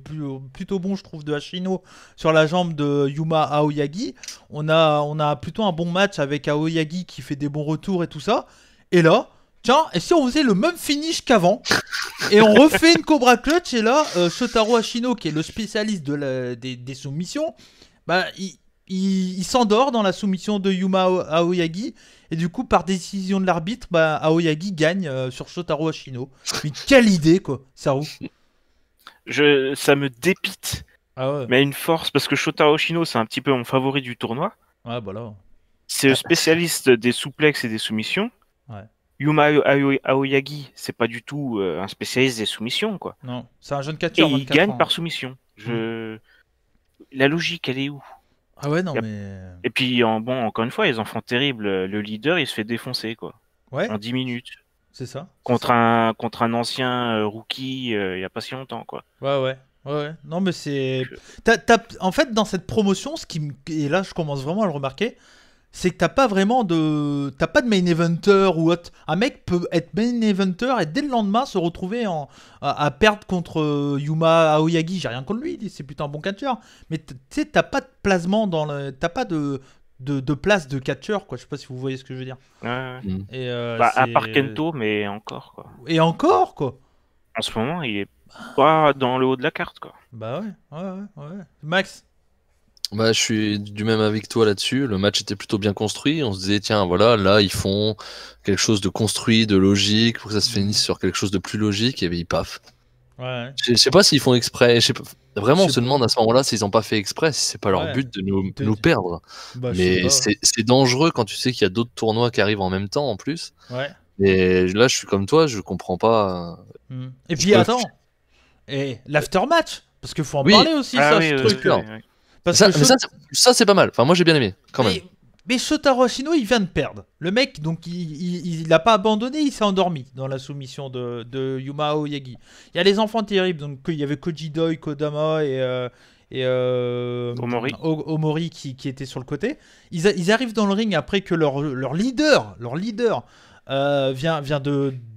plutôt bon, je trouve, de Hashino sur la jambe de Yuma Aoyagi. On a plutôt un bon match avec Aoyagi qui fait des bons retours et tout ça. Et là, tiens, et si on faisait le même finish qu'avant et on refait une Cobra Clutch, et là, Shotaro Hashino, qui est le spécialiste des soumissions, il s'endort dans la soumission de Yuma Aoyagi. Et du coup, par décision de l'arbitre, Aoyagi gagne sur Shotaro Hashino. Mais quelle idée, quoi, Saru. Ça me dépite, mais à une force, parce que Shotaro Hashino, c'est un petit peu mon favori du tournoi. Ouais, bah là. C'est le spécialiste des souplexes et des soumissions. Ouais. Yuma Aoyagi, c'est pas du tout un spécialiste des soumissions, quoi. Non, c'est un jeune catcheur. Et il gagne par soumission. La logique, elle est où? Ah ouais, non, mais... Et puis, encore une fois, les enfants terribles, le leader, il se fait défoncer, quoi. Ouais. En 10 minutes. C'est ça. Contre un ancien rookie il y a pas si longtemps, quoi. Ouais. Ouais. Non, mais c'est. Je- En fait, dans cette promotion, et là, je commence vraiment à le remarquer, c'est que t'as pas vraiment de. T'as pas de main eventer ou autre. Un mec peut être main eventer et dès le lendemain se retrouver à perdre contre Yuma Aoyagi. J'ai rien contre lui, c'est plutôt un bon catcheur. Mais tu sais, t'as pas de placement dans le. T'as pas de place de catcheur, quoi. Je sais pas si vous voyez ce que je veux dire. Ouais, ouais. Mm. Et, Bah, à part Kento, mais encore, quoi. Et encore, quoi. En ce moment, il est pas dans le haut de la carte, quoi. Bah ouais. Max. Bah, je suis du même avis que toi là-dessus. Le match était plutôt bien construit. On se disait, tiens, voilà, là, ils font quelque chose de construit, de logique, pour que ça se finisse sur quelque chose de plus logique, et bien, ils paf. Ouais. Je sais pas s'ils font exprès. Je sais pas. Vraiment, Je on sais se pas. demande à ce moment-là s'ils n'ont pas fait exprès, si c'est pas leur Ouais. but de nous De- perdre. Bah, je sais Mais pas. c'est dangereux quand tu sais qu'il y a d'autres tournois qui arrivent en même temps en plus. Ouais. Et là, je suis comme toi, je comprends pas. Et Je puis peux- attends. Et l'aftermatch. Parce qu'il faut en Oui. parler aussi, Ah ça, oui, ce oui, truc. c'est sûr. oui, oui. Parce Ça, que mais ça, c'est pas mal. Enfin, moi, j'ai bien aimé, quand même. mais Shotaro Ashino, il vient de perdre. Le mec, donc, il a pas abandonné, il s'est endormi dans la soumission de Yuma Aoyagi. Il y a les enfants terribles, donc il y avait Koji Doi, Kodama et Omori. Omori qui étaient sur le côté. Ils arrivent dans le ring après que leur leader vient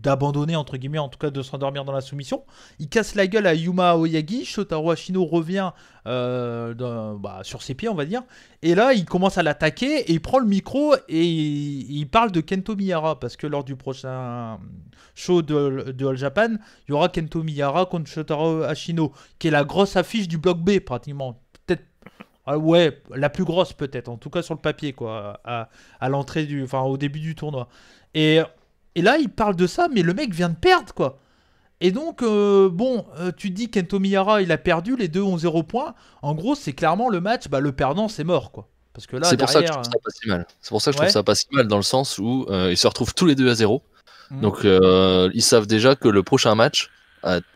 d'abandonner, entre guillemets, en tout cas de s'endormir dans la soumission. Il casse la gueule à Yuma Aoyagi. Shotaro Ashino revient sur ses pieds, on va dire. Et là, il commence à l'attaquer et il prend le micro et il parle de Kento Miyara parce que lors du prochain show de All Japan, il y aura Kento Miyara contre Shotaro Ashino, qui est la grosse affiche du bloc B pratiquement. Peut-être, ouais, la plus grosse peut-être, en tout cas sur le papier, quoi, à l'entrée au début du tournoi. Et là, il parle de ça, mais le mec vient de perdre, quoi. Et donc, tu te dis Kento Miyara, il a perdu, les deux ont 0 points. En gros, c'est clairement le match, le perdant, c'est mort, quoi. Parce que là, C'est pour ça que je derrière. trouve ça pas si mal. C'est pour ça que je Ouais. trouve ça pas si mal dans le sens où ils se retrouvent tous les deux à 0. Mhm. Donc ils savent déjà que le prochain match,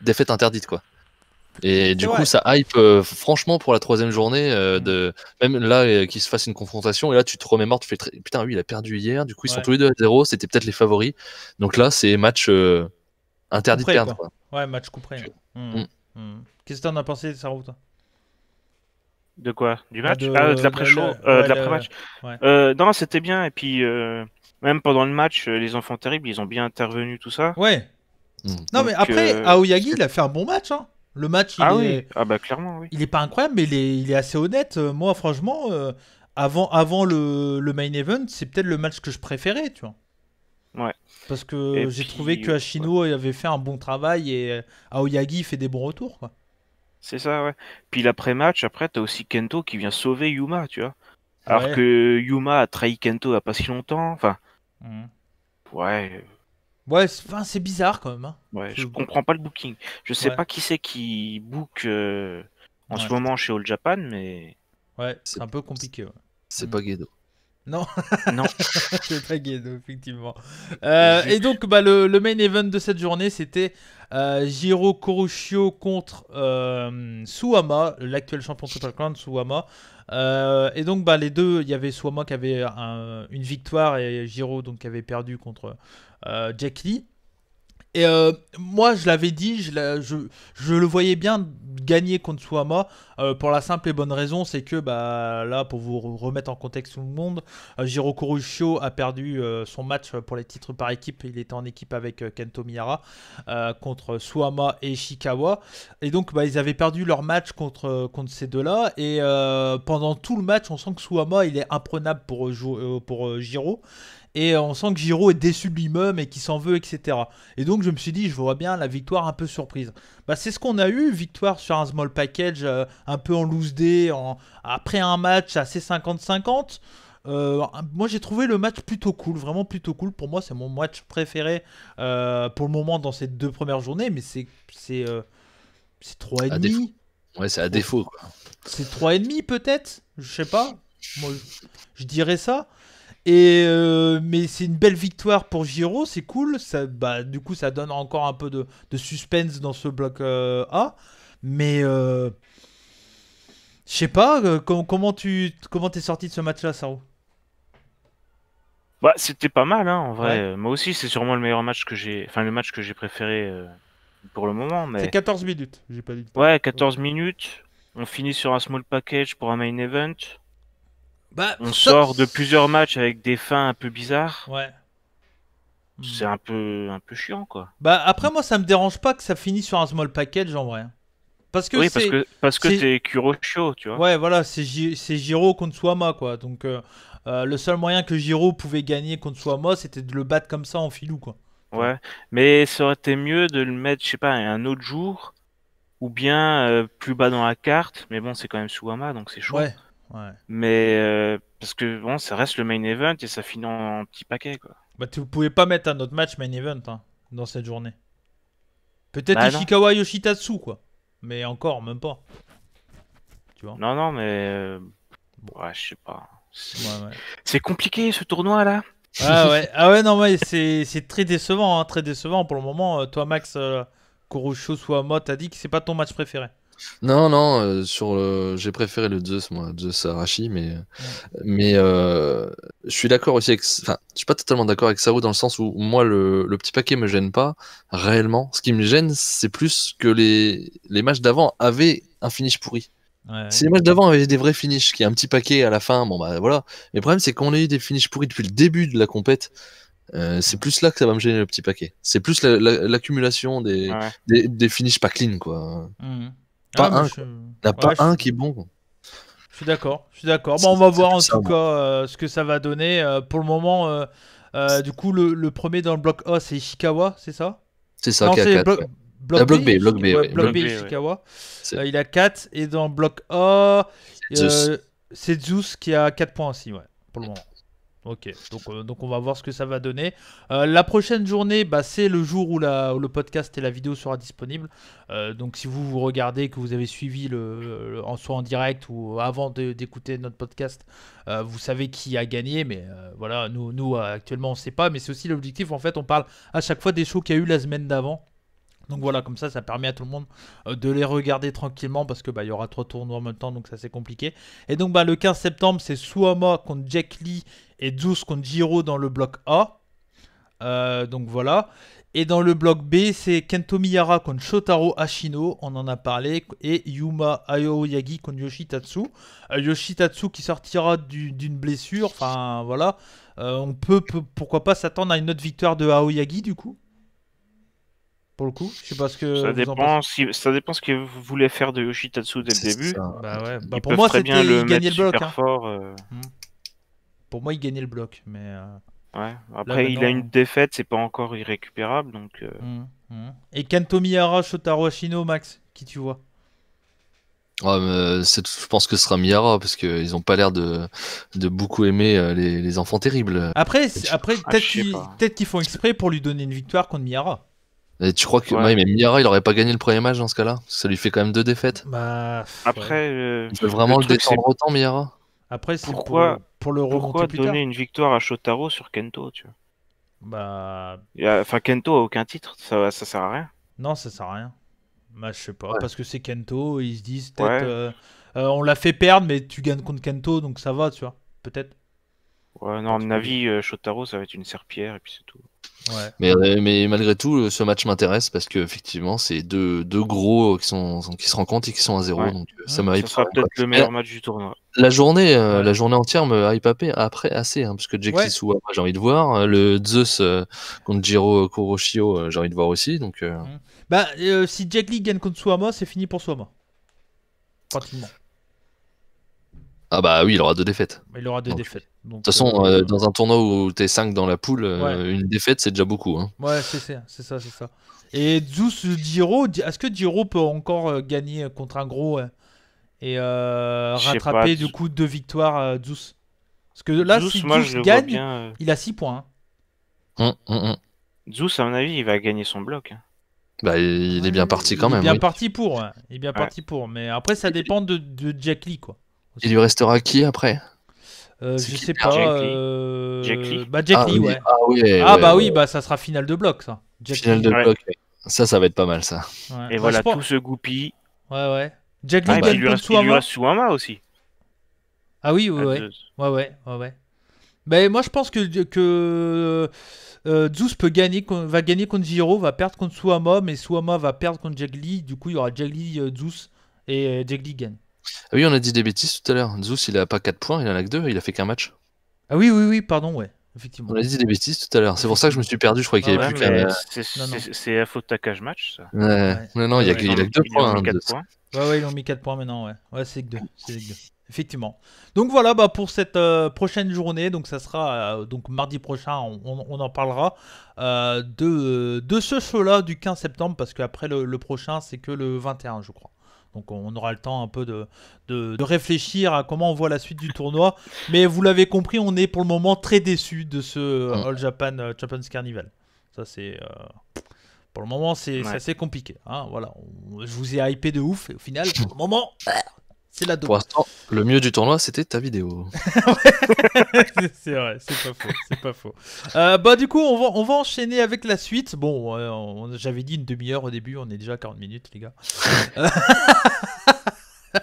défaite interdite, quoi. Et du vrai. coup, ça hype franchement pour la troisième journée. Même là, qu'ils se fassent une confrontation. Et là, tu te remémores, tu fais putain, oui, il a perdu hier. Du coup, ils sont Ouais. tous les deux à 0. C'était peut-être les favoris. Donc là, c'est match interdit Couperé, de perdre, quoi. Ouais, match couperé. Qu'est-ce que t'en as pensé, Sarou, toi? De quoi? Du match? de- Ah, de l'après-show, ouais, de l'après-match. ouais. Non, c'était bien. Et puis, même pendant le match, les enfants terribles, ils ont bien intervenu, tout ça. Ouais. Mm. Non, mais Donc, après, Aoyagi, il a fait un bon match. Hein. Le match, Ah oui, ah bah clairement, oui. il est pas incroyable, mais il est assez honnête. Moi, franchement, avant le main event, c'est peut-être le match que je préférais, tu vois. Ouais. Parce que Et j'ai puis, trouvé que Ashino avait fait un bon travail et Aoyagi fait des bons retours, quoi. C'est ça, ouais. Puis l'après-match, après, t'as aussi Kento qui vient sauver Yuma, tu vois. Alors Ouais. que Yuma a trahi Kento il y a pas si longtemps. Enfin, Mhm. ouais, Ouais, c'est bizarre quand même. Hein. ouais, Je- je comprends pas le booking. Je sais Ouais. pas qui c'est qui book en ce Ouais. moment chez All Japan, mais Ouais, c'est un peu compliqué. Ouais. C'est Mm. pas Gedo. Non, non. c'est pas Guido, effectivement. J'ai- Et donc, le main event de cette journée, c'était Jiro Kuroshio contre Suwama, l'actuel champion Triple Crown, Suwama. Et donc, les deux, il y avait Suwama qui avait une victoire et Jiro donc, qui avait perdu contre Jack Lee. Et moi, je l'avais dit, je le voyais bien gagner contre Suwama pour la simple et bonne raison, c'est que là, pour vous remettre en contexte tout le monde, Jiro Kuroshio a perdu son match pour les titres par équipe. Il était en équipe avec Kento Miyara contre Suwama et Ishikawa. Et donc, ils avaient perdu leur match contre ces deux-là. Et pendant tout le match, on sent que Suwama, il est imprenable pour Jiro. Et on sent que Jiro est déçu de lui-même et qu'il s'en veut, etc. Et donc je me suis dit, je vois bien la victoire un peu surprise. C'est ce qu'on a eu, victoire sur un small package, un peu en loose day, après un match assez 50-50. Moi j'ai trouvé le match plutôt cool, vraiment plutôt cool. Pour moi c'est mon match préféré pour le moment dans ces 2 premières journées, mais c'est 3,5. Ouais, c'est à défaut, quoi. C'est 3,5 peut-être, je sais pas. Moi je dirais ça. Et mais c'est une belle victoire pour Jiro, c'est cool. Ça, du coup, ça donne encore un peu de suspense dans ce bloc A. Mais je sais pas, comment t'es sorti de ce match-là, Saro? C'était pas mal, hein, en vrai. Moi aussi, c'est sûrement le meilleur match que j'ai, enfin le match que j'ai préféré pour le moment, C'est mais 14 minutes, j'ai pas dit. ouais, 14 minutes. On finit sur un small package pour un main event. Bah, On ça... sort de plusieurs matchs avec des fins un peu bizarres. Ouais. C'est un peu chiant, quoi. Bah, après, moi, ça me dérange pas que ça finisse sur un small package en vrai. Parce que Oui, c'est. parce que c'est- c'est Kuroshio, tu vois. Ouais, voilà, c'est Jiro contre Suama, quoi. Donc, le seul moyen que Jiro pouvait gagner contre Suama, c'était de le battre comme ça en filou, quoi. Ouais, mais ça aurait été mieux de le mettre, je sais pas, un autre jour, ou bien plus bas dans la carte. Mais bon, c'est quand même Suwama, donc c'est chaud. Ouais, ouais. Mais parce que bon, ça reste le main event et ça finit en petit paquet, quoi. Bah, tu pouvais pas mettre un autre match main event hein, dans cette journée. Peut-être Bah non, Ishikawa Yoshitatsu, quoi. Mais encore, même pas. Tu vois. non, mais ouais, je sais pas. Ouais, ouais. C'est compliqué ce tournoi là. Ah ouais, non, mais c'est très décevant, hein, très décevant pour le moment. Toi, Max, Kurosho Suwama, t'as dit que c'est pas ton match préféré. Non, non, j'ai préféré le Zeus, moi, Zeus Arashi, mais je suis d'accord aussi avec. Enfin, je suis pas totalement d'accord avec Sao dans le sens où moi, le petit paquet me gêne pas réellement. Ce qui me gêne, c'est plus que les matchs d'avant avaient un finish pourri. Ouais. Si les matchs d'avant avaient des vrais finishes, qu'il y a un petit paquet à la fin, bon bah voilà. Mais le problème, c'est qu'on a eu des finishes pourris depuis le début de la compète. C'est plus là que ça va me gêner le petit paquet. C'est plus l'accumulation Ouais. des finishes pas clean, quoi. Mhm. Pas Ah, un, mais quoi. Il n'y a pas ouais, un qui est bon, quoi. je suis d'accord, je suis d'accord. Bon, on va C'est voir plus en ça, tout moi. cas ce que ça va donner. Pour le moment, du coup, le premier dans le bloc A, c'est Ishikawa, c'est ça? C'est ça Non, qui est à c'est 4. bloc, Ouais. bloc B, Bloc B, Ouais, ouais. bloc B, B, ouais. Ishikawa. C'est Il a 4. Et dans le bloc A, Zeus. c'est Zeus qui a 4 points aussi, ouais, pour le moment. Ok, donc on va voir ce que ça va donner. La prochaine journée, bah, c'est le jour où où le podcast et la vidéo sera disponible. Donc si vous regardez, que vous avez suivi soit en direct ou avant d'écouter notre podcast, vous savez qui a gagné. Mais voilà, nous actuellement on ne sait pas. Mais c'est aussi l'objectif. En fait, on parle à chaque fois des shows qu'il y a eu la semaine d'avant. Donc voilà, comme ça permet à tout le monde de les regarder tranquillement parce que bah, il y aura 3 tournois en même temps, donc ça c'est compliqué. Et donc bah, le 15 septembre, c'est Suwama contre Jack Lee et Zeus contre Jiro dans le bloc A. Donc voilà. Et dans le bloc B, c'est Kento Miyara contre Shotaro Ashino, on en a parlé, et Yuma Aoyagi contre Yoshitatsu. Yoshitatsu qui sortira d'une blessure, enfin voilà. On peut pourquoi pas s'attendre à une autre victoire de Aoyagi du coup. Pour le coup, je sais pas ce que Ça vous en pensez. ça dépend ce que vous voulez faire de Yoshitatsu dès le C'est début. ça. Bah ouais, bah Ils pour peuvent moi très bien c'était le il gagnait mettre le bloc. super Hein. fort. Pour moi il gagnait le bloc, mais Ouais. là Après, il a une maintenant. défaite, c'est pas encore irrécupérable, donc. Et Kento Miyara, Shotaro Ashino, Max, qui tu vois? Ouais, mais je pense que ce sera Miyara parce qu'ils ont pas l'air de beaucoup aimer les enfants terribles. Après, Ah, je sais pas. peut-être qu'ils font exprès pour lui donner une victoire contre Miyara. Et tu crois que Ouais. ouais, mais Miyara, il aurait pas gagné le premier match dans ce cas-là? Ça lui fait quand même 2 défaites. Bah ouais. Après, Ils veulent vraiment le truc, c'est détendre autant, Miyara? Après c'est pourquoi, pour le remonter pourquoi plus tard. donner une victoire à Shotaro sur Kento, tu vois. Bah Enfin, Kento a aucun titre, ça sert à rien. non, ça sert à rien. Bah je sais pas, Ouais. parce que c'est Kento, ils se disent peut-être Ouais. on l'a fait perdre, mais tu gagnes contre Kento, donc ça va, tu vois. Peut-être. Ouais, non, à mon avis, Shotaro, ça va être une serpillière et puis c'est tout. Ouais. Mais malgré tout, ce match m'intéresse parce que effectivement, c'est deux gros qui se rencontrent et qui sont à 0, Ouais. donc ça Mmh. me Ça hype sera quand même, peut-être quoi. le meilleur match du tournoi. La journée, Ouais. la journée entière me hype après assez, hein, parce que Jack Ouais. Suwama, j'ai envie de voir. Le Zeus contre Jiro Kuroshio, j'ai envie de voir aussi. Donc, Bah, si Jack Lee gagne contre Suwama, c'est fini pour Suwama. Pratiquement. ah bah oui, il aura 2 défaites. Il aura 2 Donc, défaites. Donc, De toute façon, dans un tournoi où t'es 5 dans la poule, Ouais. une défaite, c'est déjà beaucoup. Hein. Ouais, c'est ça. Et Zeus Jiro, est-ce que Jiro peut encore gagner contre un gros et Je sais rattraper pas, du coup 2 victoires Zeus? Parce que là, Zeus, si moi, Zeus je le vois gagne, bien. il a 6 points. Hein. Zeus, à mon avis, il va gagner son bloc. Hein. Bah, il est bien parti quand Il est même. bien Oui. parti pour. Ouais. Il est bien Ouais. parti pour. Mais après, ça dépend de Jack Lee, quoi. Il lui restera qui après? Je C'est qui sais le pas. Jack Lee Bah, Jack Lee, oui. ouais. Ah oui, Ah ouais, bah ouais. oui, bah ça sera finale de bloc, ça. Jack Finale Lee. de Ouais. bloc. Ouais. Ça va être pas mal, ça. Ouais. Et Bah, voilà, je pense- tout se goupille. Ouais. Jack Ah, Lee et puis gagne contre il lui Suwama. reste Suwama aussi. Ah oui, à ouais. Zeus. Ouais. Ben, moi, je pense que Zeus va gagner contre Jiro, va perdre contre Suama, mais Suama va perdre contre Jagli. Du coup, il y aura Jagli, Zeus et Jagli gagne. Ah oui, on a dit des bêtises tout à l'heure. Zeus, il a pas 4 points, il en a que 2, il a fait qu'un match. Ah oui, pardon, ouais, effectivement. On a dit des bêtises tout à l'heure. C'est pour ça que je me suis perdu, je croyais qu'il y avait Ouais, plus mais qu'un. c'est à faute tacage match, ça. Ouais. Non, il a que 2 Ils lui ont points. mis Hein, 4 Zeus. points. Ouais, ils ont mis 4 points maintenant, ouais. Ouais, c'est que 2. Effectivement. Donc voilà, bah, pour cette prochaine journée, donc ça sera donc mardi prochain, on en parlera de ce show-là du 15 septembre, parce qu'après le prochain, c'est que le 21, je crois. Donc on aura le temps un peu de réfléchir à comment on voit la suite du tournoi. Mais vous l'avez compris, on est pour le moment très déçus de ce All Japan Champions Carnival. Ça, c'est... pour le moment, c'est assez compliqué. Hein, voilà. Je vous ai hypé de ouf, et au final, pour le moment, c'est la dope. Pour l'instant, le mieux du tournoi, c'était ta vidéo. C'est vrai, c'est pas faux. Bah du coup, on va enchaîner avec la suite. Bon, j'avais dit une demi-heure au début, on est déjà à 40 minutes, les gars.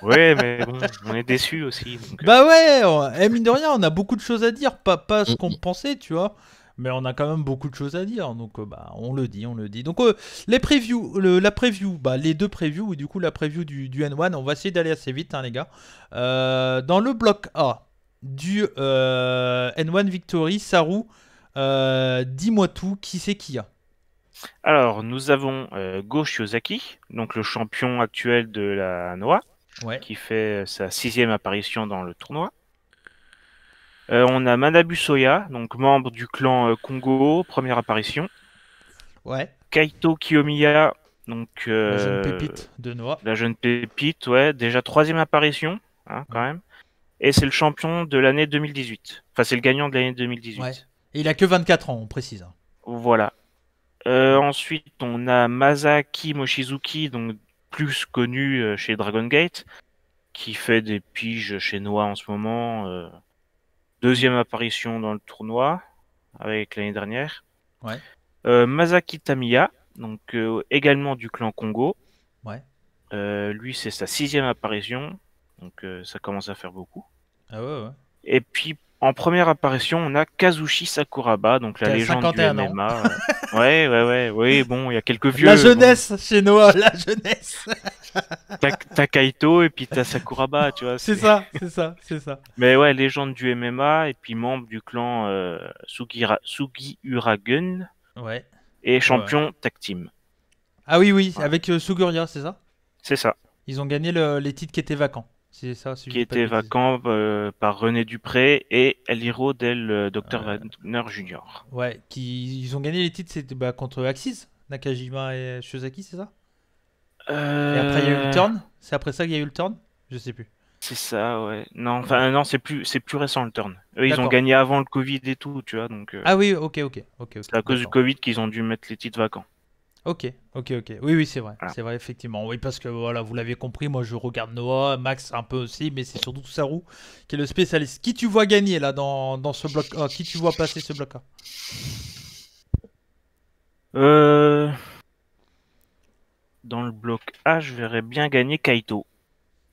Ouais, mais bon, on est déçus aussi. Donc, Bah ouais, mine de rien, on a beaucoup de choses à dire, pas ce qu'on pensait, tu vois. Mais on a quand même beaucoup de choses à dire, donc bah on le dit. Donc les previews, la preview, bah les deux previews, et du coup la preview du N1, on va essayer d'aller assez vite, hein, les gars. Dans le bloc A du N1 Victory, Saru, dis-moi tout, qui c'est qui a? Alors, nous avons Go Shiozaki, donc le champion actuel de la Noah, qui fait sa 6e apparition dans le tournoi. On a Manabu Soya, donc membre du clan Kongo, première apparition. Ouais. Kaito Kiyomiya, donc la jeune pépite de Noah. La jeune pépite, ouais, déjà 3e apparition, hein, quand même. Et c'est le champion de l'année 2018. Enfin, c'est le gagnant de l'année 2018. Ouais. Et il a que 24 ans, on précise. Voilà. Ensuite, on a Masaki Mochizuki, donc plus connu chez Dragon Gate, qui fait des piges chez Noah en ce moment. 2e apparition dans le tournoi, avec l'année dernière. Ouais. Masaki Tamiya, donc également du clan Kongo. Ouais. Lui, c'est sa 6e apparition, donc ça commence à faire beaucoup. Ah ouais. Et puis, en première apparition, on a Kazushi Sakuraba, donc la légende du MMA. Oui, bon, il y a quelques vieux. La jeunesse chez Noah, la jeunesse. T'as Kaito et puis t'as Sakuraba, tu vois. C'est ça. Mais ouais, légende du MMA et puis membre du clan Sugiura-gun. Ouais. Et champion tag team. Ah oui, avec Suguria, c'est ça? C'est ça. Ils ont gagné les titres qui étaient vacants. C'est ça, qui étaient vacants par René Dupré et Eliro Del Dr. Wagner Jr. Ouais, ils ont gagné les titres, c'était contre Axis, Nakajima et Shiozaki, c'est ça? Et après il y a eu le turn? C'est après ça qu'il y a eu le turn? Je sais plus. C'est ça, ouais. Non, enfin non, c'est plus récent le turn. Eux, ils ont gagné avant le Covid et tout, tu vois, donc. Ah oui, ok. C'est à cause du Covid qu'ils ont dû mettre les titres vacants. Ok. Oui, c'est vrai. Voilà. C'est vrai, effectivement. Oui, parce que voilà, vous l'avez compris, moi je regarde Noah, Max un peu aussi, mais c'est surtout Saru qui est le spécialiste. Qui tu vois gagner là dans ce bloc A? Qui tu vois passer ce bloc A? Dans le bloc A, je verrais bien gagner Kaito.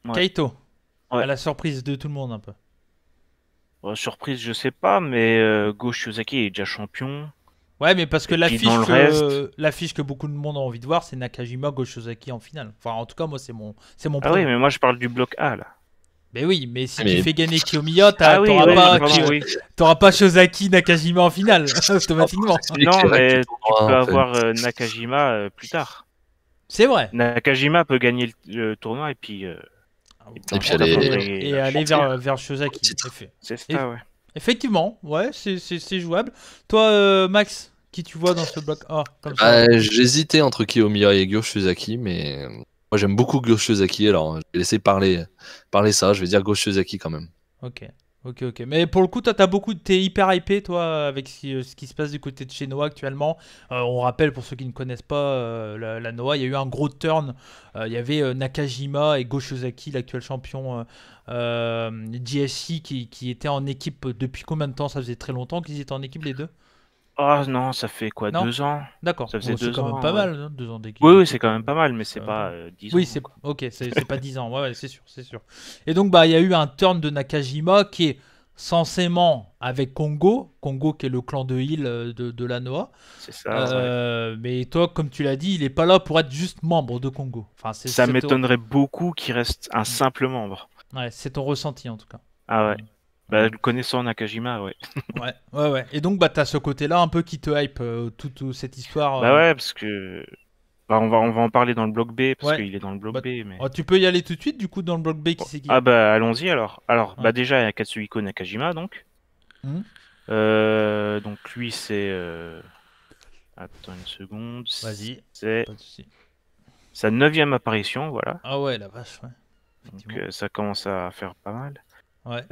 Ouais. Kaito. Ouais. À la surprise de tout le monde un peu. Surprise, je sais pas, mais Go Shiozaki est déjà champion. Ouais, mais parce que l'affiche que beaucoup de monde a envie de voir, c'est Nakajima Go Shiozaki en finale. Enfin, en tout cas, moi, c'est mon Ah oui, mais moi, je parle du bloc A, là. Mais oui, mais si tu fais gagner Kiyomiya, t'auras pas Shiozaki Nakajima en finale, automatiquement. Non, mais tu peux avoir Nakajima plus tard. C'est vrai. Nakajima peut gagner le tournoi et puis... aller vers Shiozaki. C'est ça, ouais. Effectivement, ouais, c'est jouable. Toi, Max, qui tu vois dans ce bloc A comme ça? J'hésitais entre Kiyomiya et Go Shiozaki, mais moi j'aime beaucoup Go Shiozaki, alors je vais laisser parler ça, je vais dire Go Shiozaki quand même. Ok. Mais pour le coup, toi, t'es hyper hypé, toi, avec ce qui se passe du côté de chez Noah actuellement. On rappelle, pour ceux qui ne connaissent pas la Noah, il y a eu un gros turn. Il y avait Nakajima et Go Shiozaki, l'actuel champion GSC, qui étaient en équipe depuis combien de temps? Ça faisait très longtemps qu'ils étaient en équipe, les deux? Oh non, ça fait quoi, 2 ans? D'accord. Ça faisait 2 ans. C'est quand même pas mal, hein, 2 ans d'équipe. Oui, c'est quand même pas mal, mais c'est pas 10 ans. Oui, c'est pas 10 ans, ouais, c'est sûr. Et donc, il y a eu un turn de Nakajima qui est censément avec Kongo qui est le clan de Hill de la Noah. C'est ça. Mais toi, comme tu l'as dit, il est pas là pour être juste membre de Kongo. Enfin, Ça m'étonnerait beaucoup qu'il reste un simple membre. Ouais, c'est ton ressenti en tout cas. Ah ouais. Bah, le connaissant Nakajima, ouais. Ouais. Et donc, bah, t'as ce côté-là un peu qui te hype, toute cette histoire. Bah ouais, parce que... Bah, on va en parler dans le bloc B, parce Ouais. qu'il est dans le bloc Bah, B, mais... Oh, tu peux y aller tout de suite, du coup, dans le bloc B, qui c'est qui? Ah bah, allons-y, alors. Alors, Ouais. bah déjà, il y a Katsuhiko Nakajima, donc. Mhm. Donc, lui, c'est... Attends une seconde. Vas-y. C'est Pas de souci. sa 9e apparition, voilà. Ah ouais, la vache, ouais. Donc, ça commence à faire pas mal. Ouais.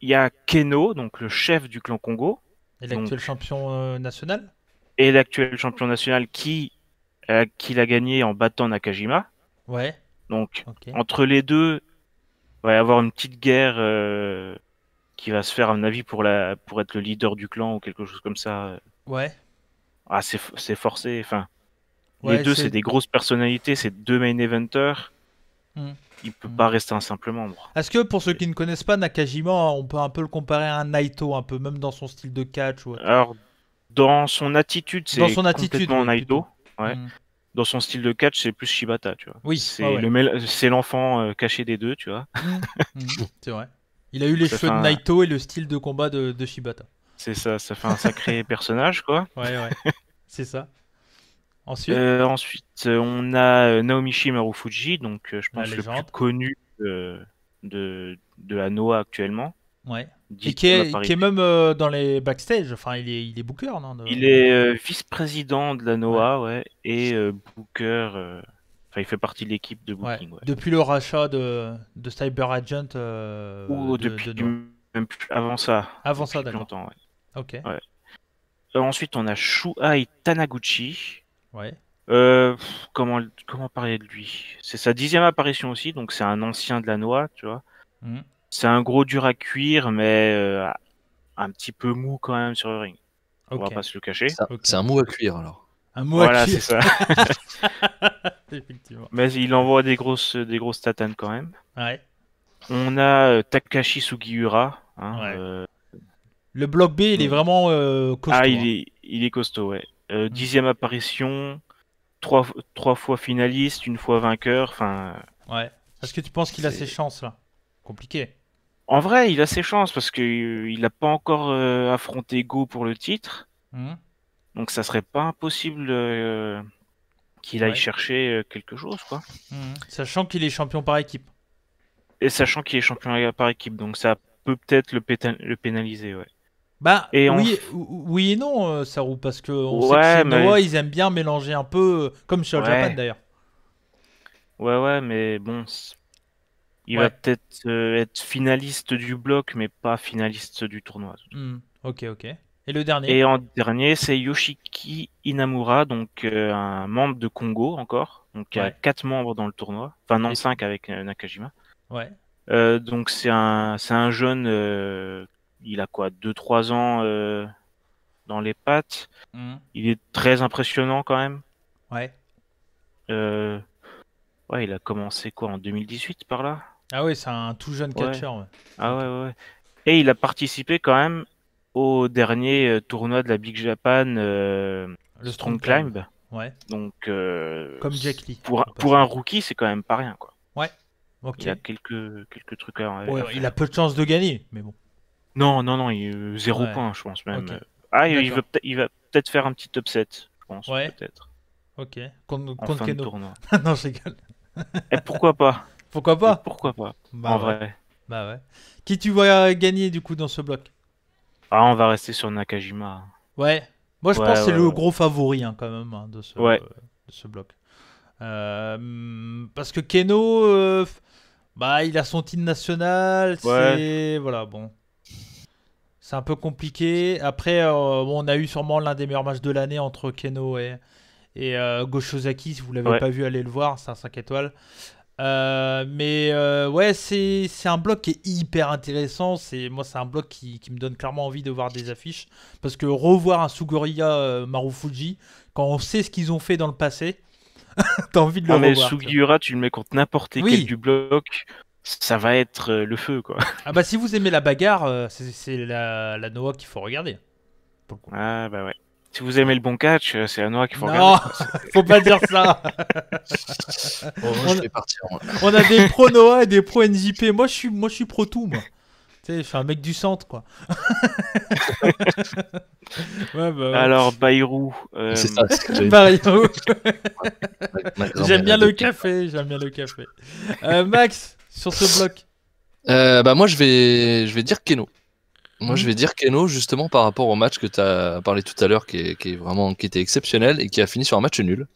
Il y a Keno, donc le chef du clan Congo, Et l'actuel donc- champion national? et l'actuel champion national qui l'a gagné en battant Nakajima. Ouais. Donc, Ok. entre les deux, il va y avoir une petite guerre qui va se faire, à mon avis, pour être le leader du clan ou quelque chose comme ça. Ouais. Ah, c'est forcé. Enfin, Ouais, les deux, c'est des grosses personnalités, c'est 2 main eventers. Hmm. Il peut pas rester un simple membre. Est-ce que pour ceux qui ne connaissent pas Nakajima, on peut un peu le comparer à un Naito, un peu, même dans son style de catch ou... Alors, dans son attitude, c'est Dans son attitude, complètement oui, Naito. plutôt. Ouais. Hmm. Dans son style de catch, c'est plus Shibata, tu vois. Oui, C'est ouais. c'est l'enfant caché des deux, tu vois. C'est vrai. Il a eu les Ça cheveux fait de un- Naito et le style de combat de Shibata. C'est ça, ça fait un sacré personnage, quoi. Ouais. C'est ça. Ensuite, Ensuite, on a Naomichi Marufuji, donc je La pense le plus légende. connu de la Noah actuellement. ouais. Et 10e qui est apparition. même dans les backstage. Enfin, il est booker, non Il est vice-président de la Noah, ouais, et booker. Enfin, il fait partie de l'équipe de Ouais. booking, ouais. Depuis le rachat de Cyber Agent Ou de depuis Noah. même avant ça. Avant ça, depuis plus d'accord. longtemps, ouais. Ok. Ouais. Ensuite, on a Shuhei Tanaguchi. Ouais. Comment parler de lui? C'est sa 10e apparition aussi, donc c'est un ancien de la Noah, tu vois. Mhm. C'est un gros dur à cuire, mais un petit peu mou quand même sur le ring. On va Ok. pas se le cacher. Ok. C'est un mot à cuire alors. Un mot Voilà, à c'est cuire. ça. Effectivement. Mais il envoie des grosses tatanes quand même. Ouais. On a Takashi Sugiura. Hein, Ouais. Le bloc B, il est bon. vraiment costaud. Ah, hein. il est costaud, ouais. 10e apparition, trois fois finaliste, une fois vainqueur. Enfin, Ouais. Est-ce que tu penses qu'il a c'est- ses chances là? Compliqué. en vrai, il a ses chances parce que il n'a pas encore affronté Go pour le titre. Mhm. Donc ça serait pas impossible qu'il aille Ouais. chercher quelque chose, quoi. Sachant qu'il est champion par équipe. Et sachant qu'il est champion par équipe, donc ça peut peut-être le pénaliser, ouais. Bah Et oui et non, Saru, parce que on sait que Ouais, chez mais- Noah, ils aiment bien mélanger un peu, comme chez All Ouais. Japan d'ailleurs. Ouais, mais bon, il Ouais. va peut-être être finaliste du bloc, mais pas finaliste du tournoi. Ok. Et le dernier? Et en dernier, c'est Yoshiki Inamura, donc un membre de Congo encore. Donc il y a Ouais. 4 membres dans le tournoi. Enfin non, Et- 5 avec Nakajima. Ouais. Donc c'est un jeune, il a quoi, 2-3 ans dans les pattes. Mhm. Il est très impressionnant quand même. Ouais. Ouais, il a commencé quoi en 2018 par là. Ah oui, c'est un tout jeune Ouais. catcheur. Ouais. Ah ouais. Et il a participé quand même au dernier tournoi de la Big Japan Le Strong Climb. Ouais. Donc Comme Jack Lee. pour un rookie, c'est quand même pas rien, quoi. Ok. Il a quelques trucs à Ouais, faire. il a peu de chances de gagner, mais bon. Non, 0 Ouais. point, je pense même. Ok. Ah, D'accord. il va peut-être faire un petit upset, je pense, Ouais. peut-être, Ok. en Contre fin de Keno. tournoi. Non, je rigole. Et pourquoi pas? Pourquoi pas? Pourquoi pas? Bah En ouais. vrai. Bah ouais. Qui tu vois gagner du coup dans ce bloc? Ah, on va rester sur Nakajima. Ouais. Moi je Ouais, pense que c'est ouais, le ouais. gros favori hein, quand même hein, de Ouais. ce bloc. Parce que Keno, bah il a son titre national, c'est voilà bon. C'est un peu compliqué. Après, bon, on a eu sûrement l'un des meilleurs matchs de l'année entre Keno et Go Shozaki. Si vous l'avez Ouais. pas vu, allez le voir. C'est un 5 étoiles. Mais ouais, c'est un bloc qui est hyper intéressant. Moi, c'est un bloc qui me donne clairement envie de voir des affiches. Parce que revoir un Suguriya Marufuji, quand on sait ce qu'ils ont fait dans le passé, t'as envie de le Ah, mais revoir. tu vois. Sugiura, tu le mets contre n'importe Oui. quel du bloc. ça va être le feu, quoi. Ah bah si vous aimez la bagarre, c'est la Noah qu'il faut regarder. Pour le coup. Ah bah ouais. Si vous aimez le bon catch, c'est la Noah qu'il faut Non, regarder, quoi. faut pas dire ça. Bon, moi, On- je vais partir. Moi. On a des pros Noah et des pros NJP. Moi je suis pro tout, moi. Tu sais, je suis un mec du centre, quoi. Ouais, bah ouais. Alors, Bayrou, C'est ça, c'est ce que j'avais dit. Mario. Ma grand-mère J'aime bien a le deux café, j'aime bien le café. Max, sur ce bloc. Bah moi je vais dire Keno. Moi Mhm. je vais dire Keno justement par rapport au match que tu as parlé tout à l'heure qui était exceptionnel et qui a fini sur un match nul.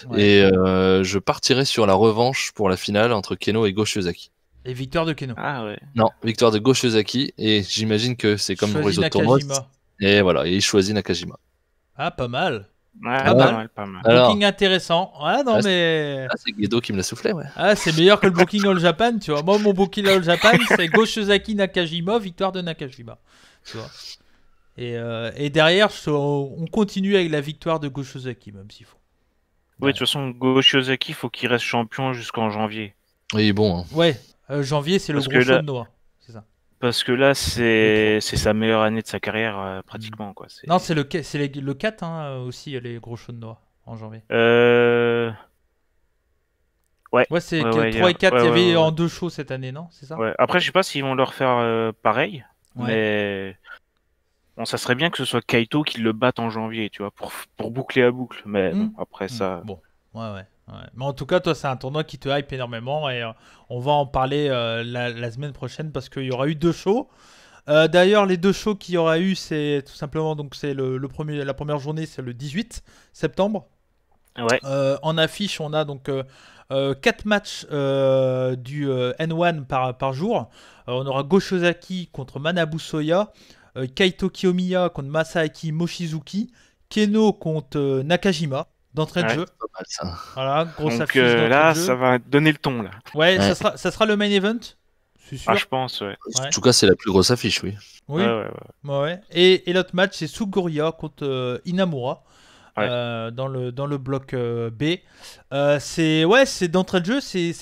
Ouais. Et je partirai sur la revanche pour la finale entre Keno et Go Shiozaki. Et victoire de Keno. ah ouais. Non, victoire de Go Shiozaki et j'imagine que c'est comme pour les Choisis autres tournois. Nakajima. Et voilà, et il choisit Nakajima. Ah, pas mal. Ouais, Pas mal. pas mal. Alors, Booking intéressant. Ah non, Ah, mais. c'est Gedo qui me l'a soufflé, ouais. Ah, c'est meilleur que le Booking All Japan, tu vois. Moi, mon Booking All Japan, c'est Go Shiozaki Nakajima, victoire de Nakajima. Tu vois. Et derrière, on continue avec la victoire de Go Shiozaki, même s'il faut. Oui, de toute façon, Go Shiozaki, faut qu'il reste champion jusqu'en janvier. Oui, bon. Hein. Ouais, janvier, c'est le Parce gros que show là- de Noah. C'est ça. Parce que là, c'est sa meilleure année de sa carrière, pratiquement, quoi. Non, c'est le 4 hein, aussi, les gros shows de Noah en janvier. Ouais. Ouais, c'est Ouais, 3 ouais, et 4, ouais, il y avait ouais. en 2 shows cette année, non? C'est ça? Ouais. Après, je sais pas s'ils vont leur faire pareil, Ouais. mais bon, ça serait bien que ce soit Kaito qui le batte en janvier, tu vois, pour boucler la boucle. Mais bon, après ça, Bon, ouais. Mais en tout cas, toi, c'est un tournoi qui te hype énormément et on va en parler la semaine prochaine parce qu'il y aura eu 2 shows. D'ailleurs, les 2 shows qu'il y aura eu, c'est tout simplement donc c'est la première journée, c'est le 18 septembre. ouais. En affiche, on a donc 4 matchs du N1 par jour. On aura Go Shiozaki contre Manabu Soya, Kaito Kiyomiya contre Masaaki Mochizuki, Keno contre Nakajima d'entrée de Ouais. jeu. Pas mal ça. Voilà, grosse Donc affiche d'entrée là, de jeu. ça va donner le ton, là. Ouais, Ouais. ça sera le main event, c'est sûr. Ah, je pense, ouais. Ouais. En tout cas, c'est la plus grosse affiche, oui. Oui. Ouais. Ouais. Et l'autre match, c'est Sugoria contre Inamura. Ouais. Dans le bloc B. C'est d'entrée de jeu, c'est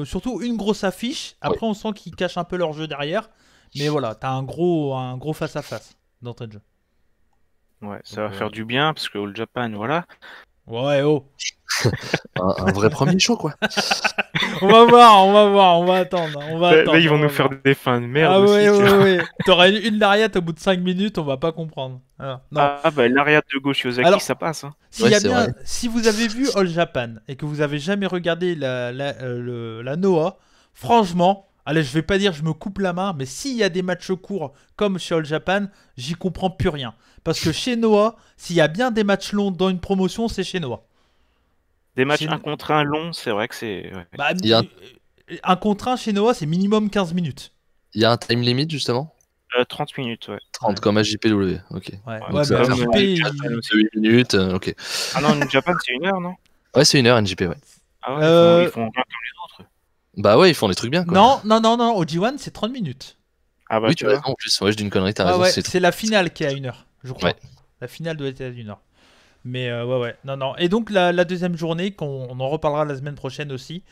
surtout une grosse affiche. Après, on sent qu'ils cachent un peu leur jeu derrière. Mais voilà, t'as un gros face-à-face d'entrée de jeu. Ouais, ça Donc, va faire du bien, parce que All Japan, voilà. Ouais, oh. Un vrai premier show, quoi. On va voir, on va attendre. Là, ils vont nous faire des fins de merde Ah aussi. ouais. T'auras une lariat au bout de 5 minutes, on va pas comprendre. Alors, non. Ah bah l'arrière de Go Shiozaki, Alors- ça passe. Hein. Ouais, c'est vrai. Si vous avez vu All Japan et que vous avez jamais regardé la Noah, franchement, allez, je vais pas dire je me coupe la main, mais s'il y a des matchs courts comme chez All Japan, j'y comprends plus rien. Parce que chez Noah, s'il y a bien des matchs longs dans une promotion, c'est chez Noah. Des matchs C'est- 1 contre 1 longs, c'est vrai que c'est... ouais. Bah, Il y a un contre un chez Noah, c'est minimum 15 minutes. Il y a un time limit, justement 30 minutes, ouais. 30, Ouais. comme à JPW, ok. Ouais, Donc ouais, ça bah, va faire JP, mal. il- Japan aussi. 8 minutes, ok. Ah non, New Japan, c'est 1 heure, non? Ouais, c'est 1 heure NJP, ouais. Ah ouais, Euh, ils font rien comme les autres. Bah ouais, ils font des trucs bien, quoi. Non, au G1, c'est 30 minutes. Ah bah Oui, tu tu as vois. raison, en plus. Ouais, je dis une connerie, t'as Ah raison. ouais, c'est c'est la finale qui est à 1 heure, je crois. Ouais. La finale doit être à 1 heure. Mais ouais. Non. Et donc la deuxième journée, on en reparlera la semaine prochaine aussi,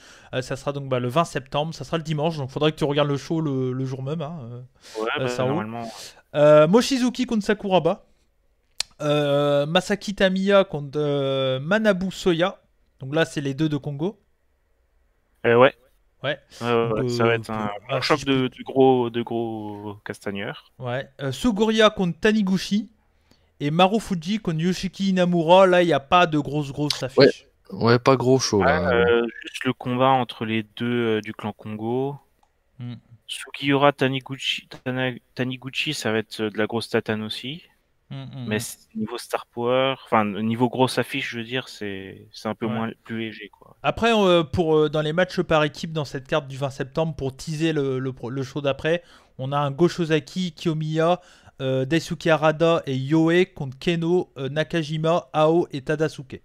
ça sera donc le 20 septembre, ça sera le dimanche, donc faudrait que tu regardes le show le jour même. Hein. Ouais, ça roule. normalement. Mochizuki contre Sakuraba. Masaki Tamiya contre Manabu Soya. Donc là, c'est les deux de Congo. Ouais. Ouais. Ouais, ça va être un choc si de gros castagneurs. Ouais. Sugoria contre Taniguchi. Et Marufuji contre Yoshiki Inamura. Là, il n'y a pas de grosse affiche. Ouais, pas gros show, là. Juste le combat entre les deux du clan Congo. Mm. Sugiura Taniguchi, ça va être de la grosse tatane aussi. Mais niveau Star Power, enfin niveau grosse affiche, je veux dire, c'est un peu moins plus léger, quoi. Après, dans les matchs par équipe dans cette carte du 20 septembre, pour teaser le show d'après, on a un Go Shiozaki, Kiyomiya, Daisuke Harada et Yoe contre Keno, Nakajima, Ao et Tadasuke.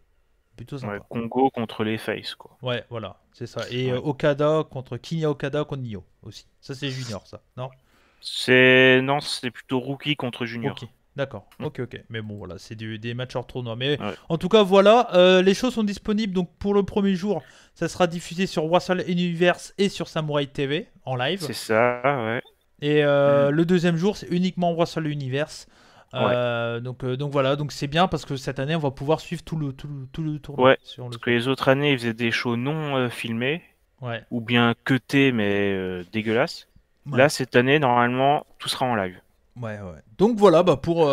Plutôt sympa. Ouais, Congo contre les Face, quoi. Ouais, voilà, c'est ça. Et Ouais. Okada contre Kinya Okada contre Nio aussi. Ça, c'est junior, ça, non? Non, c'est plutôt Rookie contre Junior. Ok. D'accord, Mm. ok. Mais bon, voilà, c'est des matchs hors tournoi. Mais Ouais. en tout cas, voilà, les choses sont disponibles. Donc pour le premier jour, ça sera diffusé sur Wrestle Universe et sur Samurai TV en live. C'est ça, ouais. Et le deuxième jour, c'est uniquement Wrestle Universe. Donc voilà, donc c'est bien parce que cette année, on va pouvoir suivre tout le tournoi. Ouais, si on le parce que fait. les autres années, ils faisaient des shows non filmés, Ouais. ou bien cutés, mais dégueulasses. Ouais. Là, cette année, normalement, tout sera en live. Ouais. Donc voilà, pour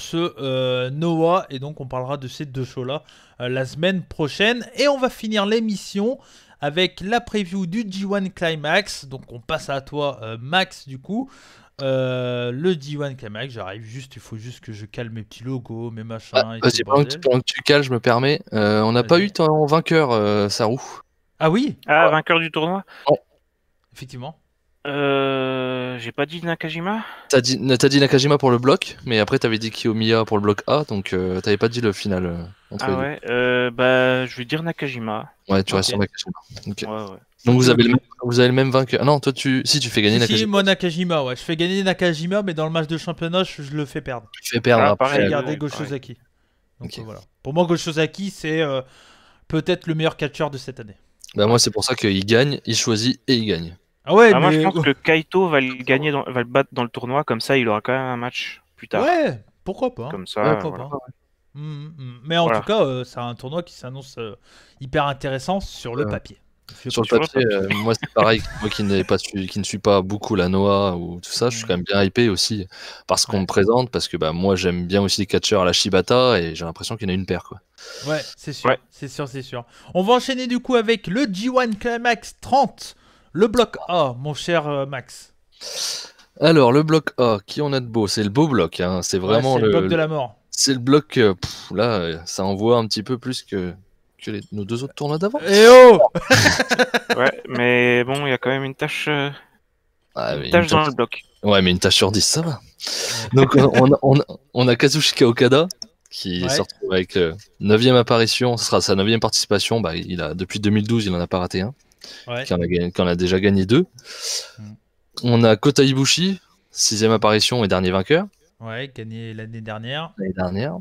ce Noah, et donc on parlera de ces deux shows-là la semaine prochaine. Et on va finir l'émission avec la preview du G1 Climax. Donc on passe à toi, Max, du coup. Le G1 Climax, j'arrive juste, il faut juste que je cale mes petits logos, mes machins et tout Vas-y, le bordel. pendant que tu cales, je me permets. On n'a pas Vas-y. eu ton vainqueur, Sarou. Ah oui, Ah, vainqueur du tournoi effectivement. J'ai pas dit Nakajima. T'as dit Nakajima pour le bloc, mais après t'avais dit Kiyomiya pour le bloc A, donc t'avais pas dit le final entre les Ah deux. ouais, bah je vais dire Nakajima. Ouais, tu Ok. restes sur Nakajima. Ok. Ouais. Donc vous Ok. avez le même vainqueur. Ah non, toi si tu fais gagner Si, Nakajima, moi Nakajima, ouais. Je fais gagner Nakajima, mais dans le match de championnat, je le fais perdre. tu fais perdre Ah, après. pareil. J'ai gardé ouais, Goshozaki. Donc Ok. voilà. Pour moi, Goshozaki, c'est peut-être le meilleur catcheur de cette année. Bah moi c'est pour ça qu'il gagne, il choisit et il gagne. Ah ouais, Ah, moi je mais pense que Kaito va le gagner, va le battre dans le tournoi, comme ça il aura quand même un match plus tard. ouais, pourquoi pas. Comme ça, Pourquoi voilà. pas. Mais en Voilà. tout cas, c'est un tournoi qui s'annonce hyper intéressant sur le Ouais. papier. Sur le Sur le papier, papier. moi c'est pareil, moi qui ne suis pas beaucoup la Noah ou tout ça, je suis quand même bien hypé aussi parce qu'on Ouais. me présente, parce que bah moi j'aime bien aussi les catcheurs à la Shibata et j'ai l'impression qu'il y en a une paire quoi. Ouais, c'est sûr, Ouais. c'est sûr. On va enchaîner du coup avec le G1 Climax 30, le bloc A, mon cher Max. Alors le bloc A, qui on a de beau? C'est le beau bloc, hein. C'est Ouais, vraiment c'est le bloc de la mort. c'est le bloc là, ça envoie un petit peu plus que nos deux autres tournois d'avant. Eh oh Ouais, mais bon, il y a quand même une tâche, Ah, mais une dans tâche- le bloc. Ouais, mais une tâche sur 10, ça va. Donc on a Kazushika Okada qui Ouais. se retrouve avec 9e apparition, ce sera sa 9e participation. Bah, depuis 2012, il en a pas raté un. Ouais. Qui en a déjà gagné 2. Mm. On a Kota Ibushi, 6e apparition et dernier vainqueur Ouais, gagné l'année dernière. l'année dernière.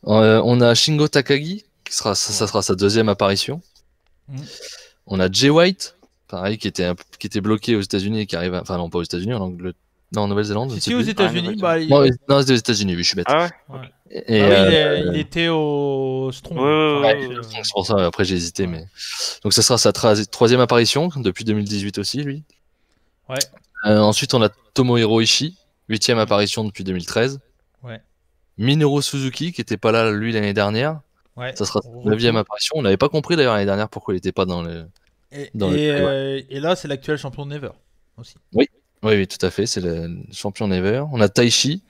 On a Shingo Takagi, ça sera sa 2e apparition. Mm. On a Jay White, pareil, qui était bloqué aux États-Unis et qui arrive, enfin non pas aux États-Unis, en Nouvelle-Zélande. je ne Si, sais aux plus. États-Unis, Ah, bah, Non, c'était aux États-Unis, oui, je suis bête. Ah ouais. ouais. Et, Bah oui, euh, il était au Strong. Ouais, donc c'est pour ça, après j'ai hésité, Ouais. mais donc ça sera sa 3e apparition depuis 2018 aussi, lui. Ouais. Ensuite, on a Tomohiro Ishii, 8e apparition depuis 2013. Ouais. Minoru Suzuki, qui était pas là lui l'année dernière. Ouais. Ça sera sa Retour. 9e apparition. On n'avait pas compris d'ailleurs l'année dernière pourquoi il était pas dans le. Et là, c'est l'actuel champion de Never aussi. Oui, tout à fait, c'est le champion Never. On a Taichi,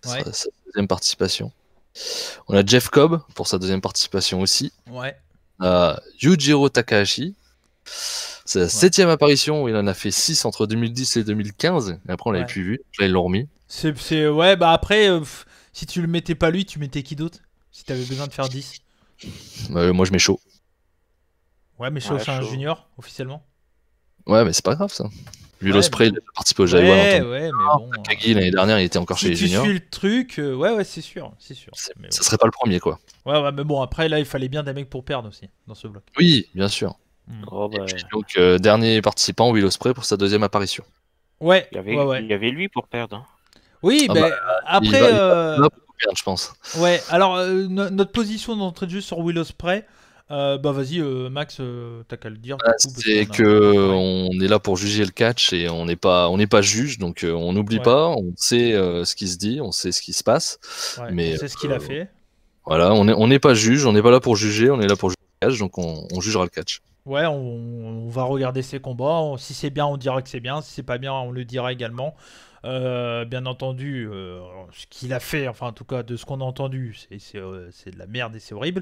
Ouais. sa 2e participation. On a Jeff Cobb pour sa 2e participation aussi. Ouais. Yujiro Takahashi, c'est la 7e apparition où il en a fait 6 entre 2010 et 2015. Et après, on l'avait Ouais. plus vu. Là, ils l'ont remis. Ouais, bah après, si tu le mettais pas lui, tu mettais qui d'autre? Si t'avais besoin de faire 10. Moi, je mets chaud. Ouais, mais Shaw, Ouais, c'est un chaud. junior, officiellement. Ouais, mais c'est pas grave ça. Vu Ouais, l'Osprey, mais- il a participé au Jaiwan en tant Ouais, mais bon. Takagi l'année dernière, il était encore Si chez les tu juniors. suis le truc, ouais, c'est sûr. Mais Ça serait pas le premier, quoi. ouais, mais bon, après, là, il fallait bien des mecs pour perdre aussi, dans ce bloc. Oui, bien sûr. Oh, bah, Donc, dernier participant, Will Ospreay pour sa 2e apparition. Ouais, il ouais. y avait lui pour perdre. Hein. Oui, Ah mais bah, après, il va là pour perdre, je pense. ouais, alors, notre position d'entrée de jeu sur Will Ospreay, bah vas-y, Max, t'as qu'à le dire. du coup, parce C'est qu'on a- que on est là pour juger le catch et on n'est pas juge, donc on n'oublie Ouais. pas, on sait ce qui se dit, on sait ce qui se passe. Ouais, mais, on sait ce qu'il a fait. Voilà, on n'est pas juge, on n'est pas là pour juger, on est là pour juger le catch, donc on jugera le catch. Ouais, on va regarder ses combats. Si c'est bien, on dira que c'est bien. Si c'est pas bien, on le dira également. Bien entendu, ce qu'il a fait, enfin en tout cas de ce qu'on a entendu, c'est de la merde et c'est horrible.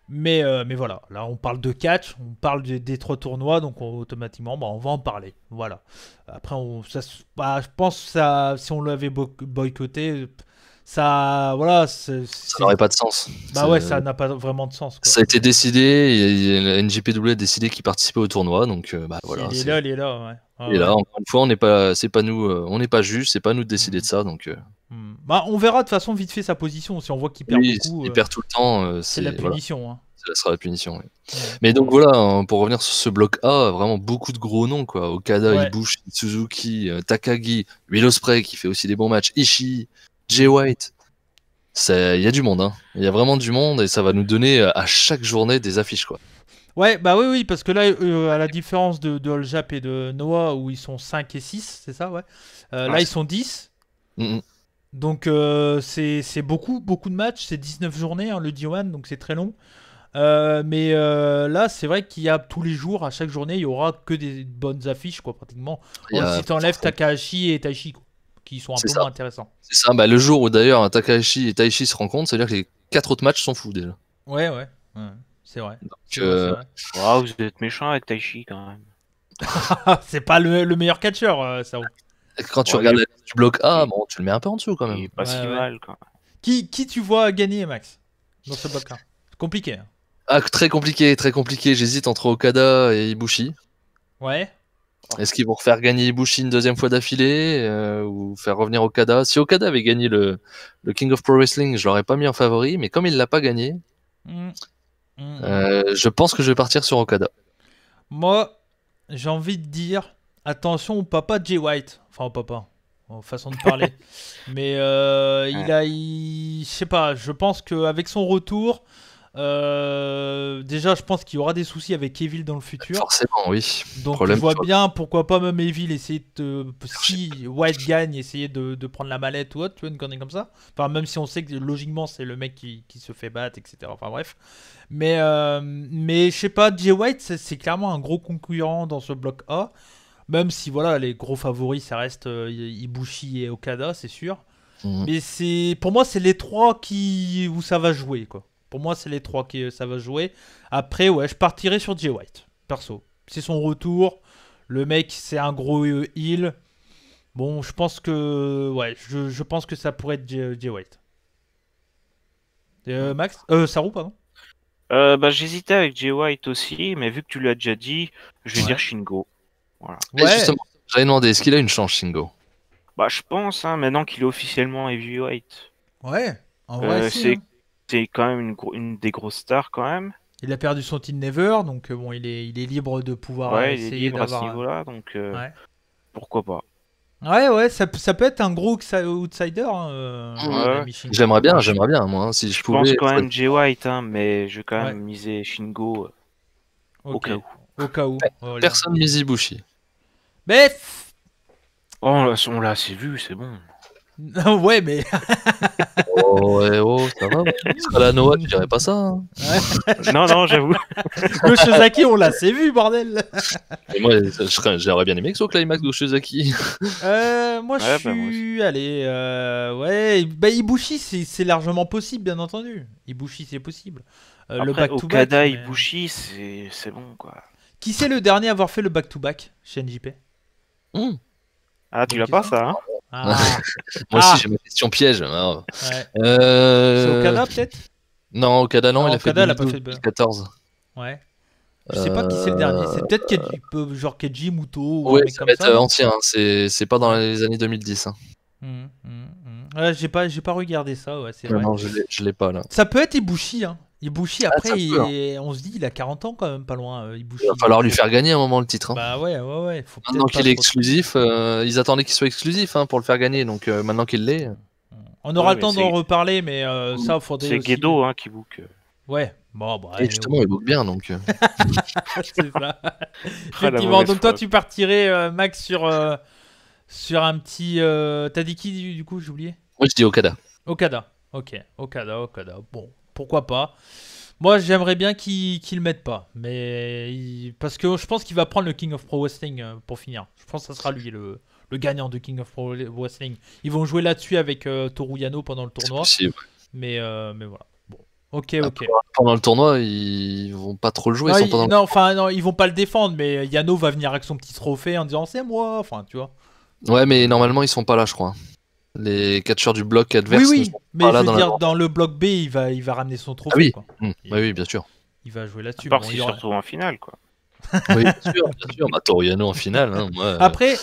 Mais voilà, là on parle de catch, on parle des 3 tournois, donc automatiquement on va en parler. Voilà. Après, je pense que ça, si on l'avait boycotté, ça, voilà, Ça n'aurait pas de sens. bah ouais, ça n'a pas vraiment de sens, quoi. Ça a été décidé, la NJPW a décidé qu'il participait au tournoi, donc bah voilà. Il est là, ouais. Et là, encore une fois, c'est pas nous, on n'est pas juge, c'est pas à nous de décider de ça, donc. Bah, on verra de toute façon vite fait sa position. Si on voit qu'il perd beaucoup, il perd tout le temps. c'est la punition. Hein. Ça sera la punition. Oui. Mais donc voilà, pour revenir sur ce bloc A, vraiment beaucoup de gros noms, quoi. Okada, Ibushi, Suzuki, Takagi, Will Ospreay qui fait aussi des bons matchs, Ishii, Jay White. Il y a du monde, hein. Il y a vraiment du monde et ça va nous donner à chaque journée des affiches, quoi. Ouais, bah oui, parce que là, à la différence de All Jap et de Noah, où ils sont 5 et 6, c'est ça, ouais. Là, ils sont 10. Donc, c'est beaucoup de matchs. C'est 19 journées, hein, le D1, donc c'est très long. Mais là, c'est vrai qu'il y a tous les jours, à chaque journée, il y aura que des bonnes affiches, quoi, pratiquement. Si tu enlèves Takahashi et Taichi, qui sont un peu moins intéressants. C'est ça, bah, le jour où d'ailleurs Takahashi et Taichi se rencontrent, c'est-à-dire que les 4 autres matchs sont fous déjà. Ouais, c'est vrai. Donc, wow, vous êtes méchant avec Taichi quand même. C'est pas le meilleur catcheur, ça. Quand tu regardes du bloc A, bon, tu le mets un peu en dessous quand même. Il est pas si mal quand même. Qui tu vois gagner, Max, dans ce bloc-là? C'est compliqué. Hein. Ah, très compliqué. J'hésite entre Okada et Ibushi. Ouais. Est-ce qu'ils vont refaire gagner Ibushi une deuxième fois d'affilée ou faire revenir Okada? Si Okada avait gagné le King of Pro Wrestling, je l'aurais pas mis en favori, mais comme il l'a pas gagné, je pense que je vais partir sur Okada. Moi, j'ai envie de dire, attention au papa de Jay White. Enfin, au papa, en façon de parler. Mais je sais pas, je pense qu'avec son retour, déjà, je pense qu'il y aura des soucis avec Evil dans le futur. Forcément, oui. Donc, je vois bien, pourquoi pas même Evil essayer si White gagne, essayer de prendre la mallette ou autre, tu vois, une connerie comme ça. Enfin, même si on sait que logiquement, c'est le mec qui se fait battre, etc. Enfin, bref. Mais je sais pas, Jay White, c'est clairement un gros concurrent dans ce bloc A. Même si, voilà, les gros favoris, ça reste Ibushi et Okada, c'est sûr. Mais pour moi, c'est les trois où ça va jouer, quoi. Pour moi, c'est les trois qui ça va jouer. Après, ouais, je partirai sur Jay White, perso. C'est son retour. Le mec, c'est un gros heel. Bon, je pense que je pense que ça pourrait être Jay White. Max Saru, pardon. J'hésitais avec Jay White aussi, mais vu que tu l'as déjà dit, je vais dire Shingo. Voilà. Ouais. Justement, j'avais demandé, est-ce qu'il a une chance, Shingo? Bah, je pense, hein, maintenant qu'il est officiellement heavyweight. Ouais, en vrai, c'est quand même une des grosses stars quand même. Il a perdu son Team Never, donc bon, il est libre de pouvoir essayer d'avoir... à ce niveau-là, donc pourquoi pas. Ouais, ça peut être un gros outsider. J'aimerais bien, moi, si je pouvais. Je pense quand même Jay White, hein, mais je vais quand même miser Shingo au cas où. Au cas où. Personne mise Ibushi. Mais... on l'a assez vu, c'est bon. Ouais, mais... ça va. À la Noah, tu dirais pas ça. Hein. Non, j'avoue. Le Shozaki, on l'a assez vu, bordel. Et moi, j'aurais bien aimé que ce soit Climax de Shozaki. Moi, je suis... Allez, Ibushi, c'est largement possible, bien entendu. Ibushi, c'est possible. Après, le back-to-back... Okada, Ibushi, c'est bon, quoi. Qui c'est le dernier à avoir fait le back-to-back chez NJP? Ah, tu l'as pas, ça, hein? Moi aussi, j'ai ma question piège. C'est Okada, peut-être? Non, Okada, non, il a fait 2014. Ouais. Je sais pas qui c'est le dernier. C'est peut-être genre Keiji Muto. Ouais, ça va être ancien. C'est pas dans les années 2010. Hein. Ouais, j'ai pas regardé ça. Ouais, c'est vrai. Non, je l'ai pas là. Ça peut être Ibushi. Hein. Ibushi, après, on se dit, il a 40 ans quand même, pas loin. Ibushi, il va falloir lui faire gagner à un moment le titre. Hein. Bah ouais. Faut maintenant qu'il est exclusif, ils attendaient qu'il soit exclusif pour le faire gagner. Donc maintenant qu'il l'est. On aura le temps d'en reparler, mais ça, faudrait. C'est Gedo qui book. Ouais, bon, bah. Et justement, il book bien donc. C'est ça. Effectivement, donc toi, tu partirais, Max, sur un petit. T'as dit qui du coup, j'ai oublié? Moi, je dis Okada. Okada. Ok, Okada. Bon. Pourquoi pas? Moi, j'aimerais bien qu'il le mette pas, mais parce que je pense qu'il va prendre le King of Pro Wrestling pour finir. Je pense que ça sera lui le gagnant de King of Pro Wrestling. Ils vont jouer là-dessus avec Toru Yano pendant le tournoi. C'est possible. Mais voilà. Bon, ok. Pendant le tournoi, ils vont pas trop le jouer. Non, ils vont pas le défendre, mais Yano va venir avec son petit trophée en disant c'est moi. Enfin, tu vois. Ouais, mais normalement, ils sont pas là, je crois. Les catcheurs du bloc adverse. Oui, mais je veux dire, dans le bloc B, il va ramener son trophée. Ah oui, quoi. Oui, bien sûr. Il va jouer là-dessus. À part s'il se retrouve en finale, quoi. Oui, bien sûr. Toru Yano en finale. Hein, moi, après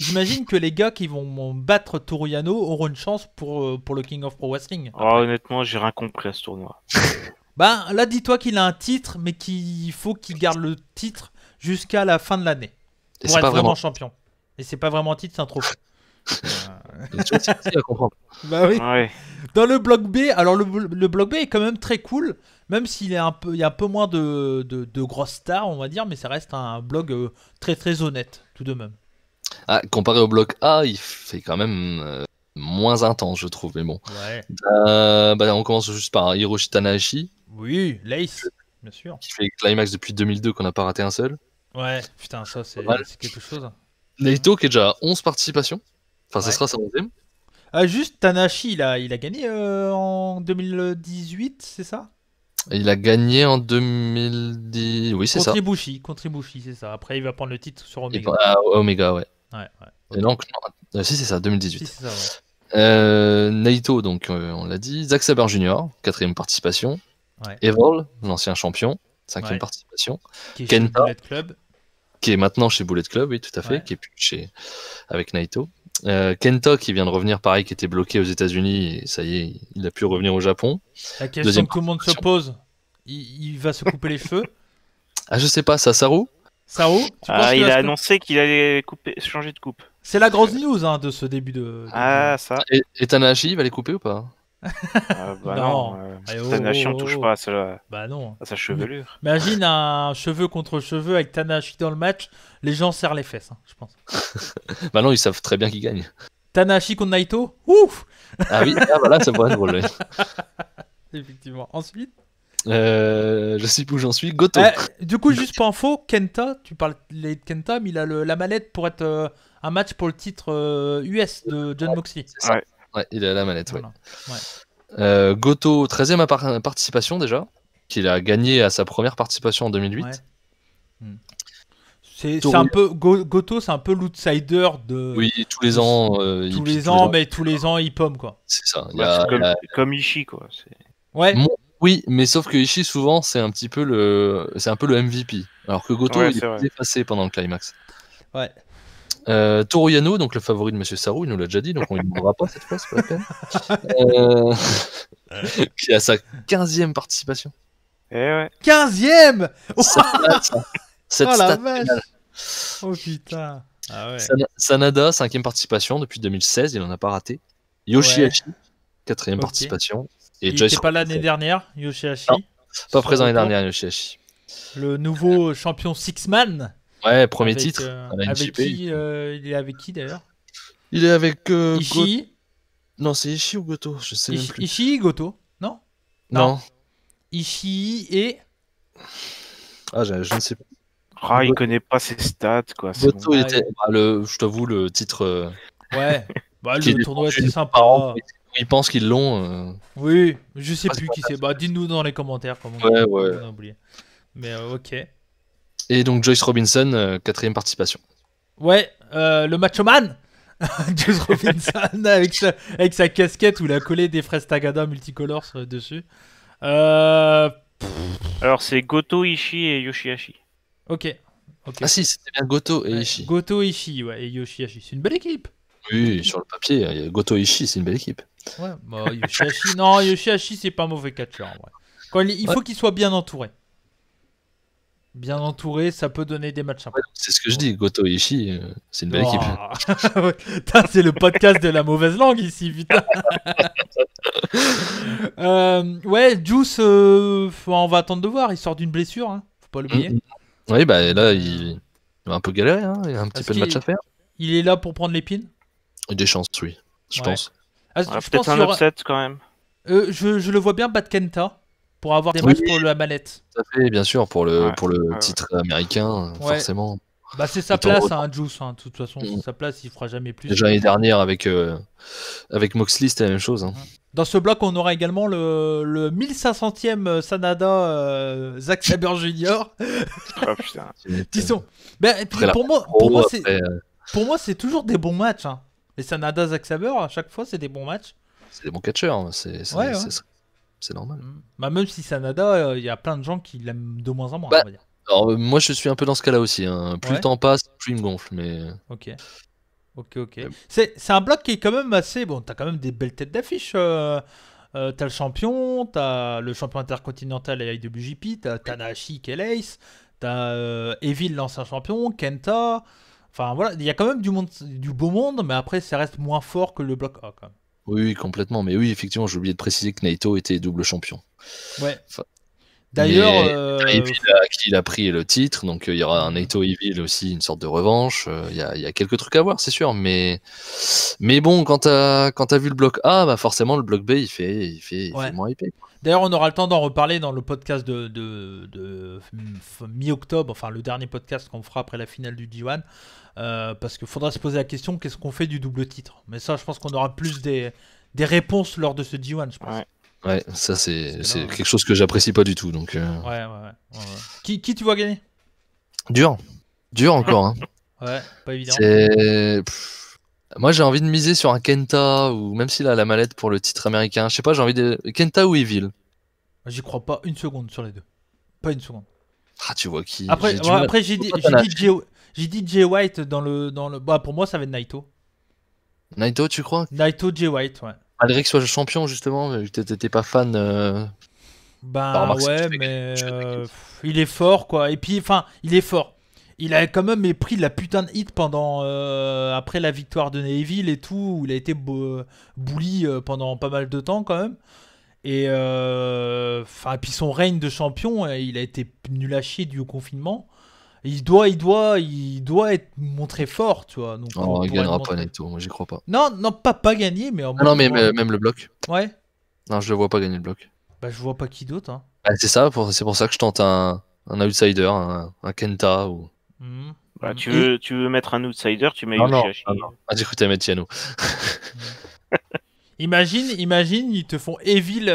j'imagine que les gars qui vont battre Toru Yano auront une chance pour le King of Pro Wrestling. Oh, honnêtement, j'ai rien compris à ce tournoi. Bah là, dis-toi qu'il a un titre, mais qu'il faut qu'il garde le titre jusqu'à la fin de l'année Et pour c'est être pas vraiment vraiment. champion. Et c'est pas vraiment un titre, c'est un trophée. Tu vois, c'est difficile à comprendre. Bah oui. Ouais. Dans le bloc B, alors le bloc B est quand même très cool, même s'il est il y a un peu moins de grosses stars, on va dire, mais ça reste un bloc très très honnête, tout de même. Ah, comparé au bloc A, il fait quand même moins intense, je trouve. Mais bon. Ouais. On commence juste par Hiroshi Tanahashi, Oui, l'Ace, bien sûr. qui fait Climax depuis 2002, qu'on n'a pas raté un seul. Ouais, putain, ça c'est Pas mal. quelque chose. Naito, qui est déjà à 11 participations. Enfin, ça Ouais. sera sa 11e. Ah, juste Tanahashi, il a gagné en 2018, c'est ça? Et il a gagné en 2010. Oui, c'est ça. Contre Ibushi, c'est ça. Après, il va prendre le titre sur Et Omega. Omega, ouais. Ouais. Et donc, non, si, c'est ça, Si, 2018. c'est ça, ouais. Naito, donc on l'a dit. Zack Sabre Jr., 4e participation. Ouais. Evil, l'ancien champion, 5e Ouais. participation. Qui est chez Kenta. Bullet Club. Qui est maintenant chez Bullet Club, oui, tout à fait. Ouais. Qui est plus avec Naito. Kenta, qui vient de revenir, pareil, qui était bloqué aux États-Unis. Et ça y est, il a pu revenir au Japon. La question Deuxième que tout le monde se pose, il va se couper les cheveux. Ah, je sais pas, Sasaru. Saru, tu penses Ah, qu'il il va a se annoncé qu'il allait changer de coupe. C'est la grosse news de ce début de. Ah, ça. Et Tanahashi, il va les couper ou pas? Bah Non. non. Allez, oh, Tanahashi, on oh, touche oh. pas à Bah non. sa chevelure. Imagine un cheveu contre cheveu avec Tanahashi dans le match, les gens serrent les fesses, je pense. Bah non, ils savent très bien qui gagne. Tanahashi contre Naito. Ouf. Ah oui, ah, voilà, ça pourrait être drôle. Effectivement. Ensuite. Je sais plus où j'en suis. Goto. Du coup, juste pour info, Kenta, tu parles de Kenta, mais il a la mallette pour être un match pour le titre US de John Moxley. C'est ça. Ouais. Ouais, il est à la manette, ouais. Voilà. Goto, 13e participation déjà, qu'il a gagné à sa première participation en 2008. Ouais. C'est un peu Goto, c'est un peu l'outsider de Oui, tous les ans. tous les ans, mais tous les ans il pomme quoi. C'est ça. Il y Bah, a- c'est comme Ishii, quoi. Ouais. Oui, mais sauf que Ishii, souvent, c'est un petit peu le MVP. Alors que Goto, Ouais, il c'est est vrai. plus effacé pendant le climax. Ouais. Toru Yano, donc le favori de Monsieur Saru, il nous l'a déjà dit, donc on ne lui demandera pas cette fois, c'est pas la peine. Qui a sa 15e participation. Eh ouais. 15ème. Cette Oh la stat vache. finale. Oh putain. Ah ouais. Sanada, 5e participation depuis 2016, il n'en a pas raté. Yoshihashi, 4e Ok. participation. Et Il Joyce était pas là Robinson, l'année dernière, Yoshihashi. Non, pas Sur présent l'année retour. dernière, Yoshihashi. Le nouveau champion Six-Man. Ouais, premier Avec, titre à la avec NJP. qui il est avec qui d'ailleurs? Il est avec Ishii. Non, c'est Ishii ou Goto, je sais même plus. Ishii, Goto. Non. Non. Ishii et. Ah, je ne sais pas. Ah, il connaît pas ses stats, quoi. c'est Goto, bon. il Ah, était. Je t'avoue, le titre. Ouais. Bah qui le est tournoi défendu était par sympa. an, ils pensent qu'ils l'ont. Oui, je sais Ah, plus c'est qui c'est. Bah dites-nous dans les commentaires comment Ouais, ouais. on a oublié. Mais ok. Et donc Joyce Robinson, 4e participation. Ouais, le macho man. Juice Robinson avec sa casquette où il a collé des fraises Tagada multicolores dessus. Alors, c'est Goto, Ishii et Yoshihashi. Ok. Ah si, c'était bien Goto et Ouais, Ishii. Goto, Ishii, ouais, et Yoshihashi. C'est une belle équipe. Oui, sur le papier, il y a Goto et Ishii, c'est une belle équipe. Ouais, bah, Yoshihashi, non, Yoshihashi, c'est pas un mauvais catcheur en vrai. Il faut qu'il soit bien entouré. Bien entouré, ça peut donner des matchs sympas. Ouais, c'est ce que je dis, Goto et Ishii, c'est une belle équipe. Putain, c'est le podcast de la mauvaise langue ici, putain. Ouais, Juice, on va attendre de voir. Il sort d'une blessure, hein. Faut pas l'oublier. Oui, bah là, il va un peu galérer, hein. Il y a un petit Est-ce peu de match qu'il- à faire. Il est là pour prendre l'épine. Et des chances, oui, je Ouais. pense. Ah, Ah, je pense peut-être qu'il un y aura- upset, quand même. je le vois bien battre Kenta pour avoir des Oui. matchs pour la mallette. Tout à fait, bien sûr, pour le Ouais. titre américain, Ouais. forcément. Bah c'est sa Autant place, autant. Juice. De toute façon, c'est sa place, il fera jamais plus. Déjà l'année dernière avec Moxley, c'était la même chose. Hein. Dans ce bloc, on aura également le 1500e Sanada Zack Sabre Jr. Oh putain. Disons. Ben, et puis, Après la pour moi, après, pour moi, c'est toujours des bons matchs. Hein. Les Sanada Zack Sabre, à chaque fois, c'est des bons matchs. c'est des bons catcheurs, hein. C'est Ouais. normal. Bah, même si Sanada, il y a plein de gens qui l'aiment de moins en moins, Bah, on va dire. Alors moi je suis un peu dans ce cas-là aussi. Hein. Plus Ouais. le temps passe, plus il me gonfle. Mais Ok. Ok. C'est un bloc qui est quand même assez... Bon, t'as quand même des belles têtes d'affiche. T'as le champion, t'as le champion intercontinental et IWGP, t'as Tanahashi qui est l'ace, t'as Evil, l'ancien champion, Kenta... Enfin voilà, il y a quand même du beau monde, mais après ça reste moins fort que le bloc A quand même. Oui, complètement. Mais oui, effectivement, j'ai oublié de préciser que Naito était double champion. Ouais. Enfin, D'ailleurs, Evil à qui il a pris le titre, donc il y aura un Naito Evil aussi, une sorte de revanche. Il y a quelques trucs à voir, c'est sûr. Mais bon, quand t'as vu le bloc A, bah forcément le bloc B il fait moins hypé. d'ailleurs, on aura le temps d'en reparler dans le podcast de mi-octobre, enfin le dernier podcast qu'on fera après la finale du G1. Parce qu'il faudra se poser la question, qu'est-ce qu'on fait du double titre? Mais ça, je pense qu'on aura plus des réponses lors de ce G1, je pense. Ouais, ça c'est quelque chose que j'apprécie pas du tout. Donc, Ouais. Qui tu vois gagner? Dur encore. Hein. Ouais, pas évident. Moi j'ai envie de miser sur un Kenta, ou même s'il a la mallette pour le titre américain. Je sais pas, j'ai envie de. Kenta ou Evil? J'y crois pas une seconde sur les deux. Pas une seconde. Ah, tu vois qui. Après, j'ai dit Jay White dans le. Bah, pour moi, ça va être Naito. Naito, tu crois? Naito, Jay White, ouais. Malgré qu'il soit le champion, justement, t'étais pas fan. Bah ouais, mais il est fort, quoi. Et puis, enfin, il est fort. Il a quand même pris de la putain de hit pendant après la victoire de Neville et tout, où il a été bully pendant pas mal de temps quand même. Et puis son règne de champion, il a été nul à chier dû au confinement. Il doit être montré fort, tu vois. Donc, il gagnera pas Naito, moi j'y crois pas. Non, pas gagner, mais non, mais même le bloc. Ouais. Non, je le vois pas gagner le bloc. Bah, je vois pas qui d'autre. Hein. C'est pour ça que je tente un outsider, un Kenta ou. Bah, tu veux mettre un outsider, tu mets Yoshihashi. Non. Ah, j'ai cru que t'allais mettre Yano. Imagine, ils te font Evil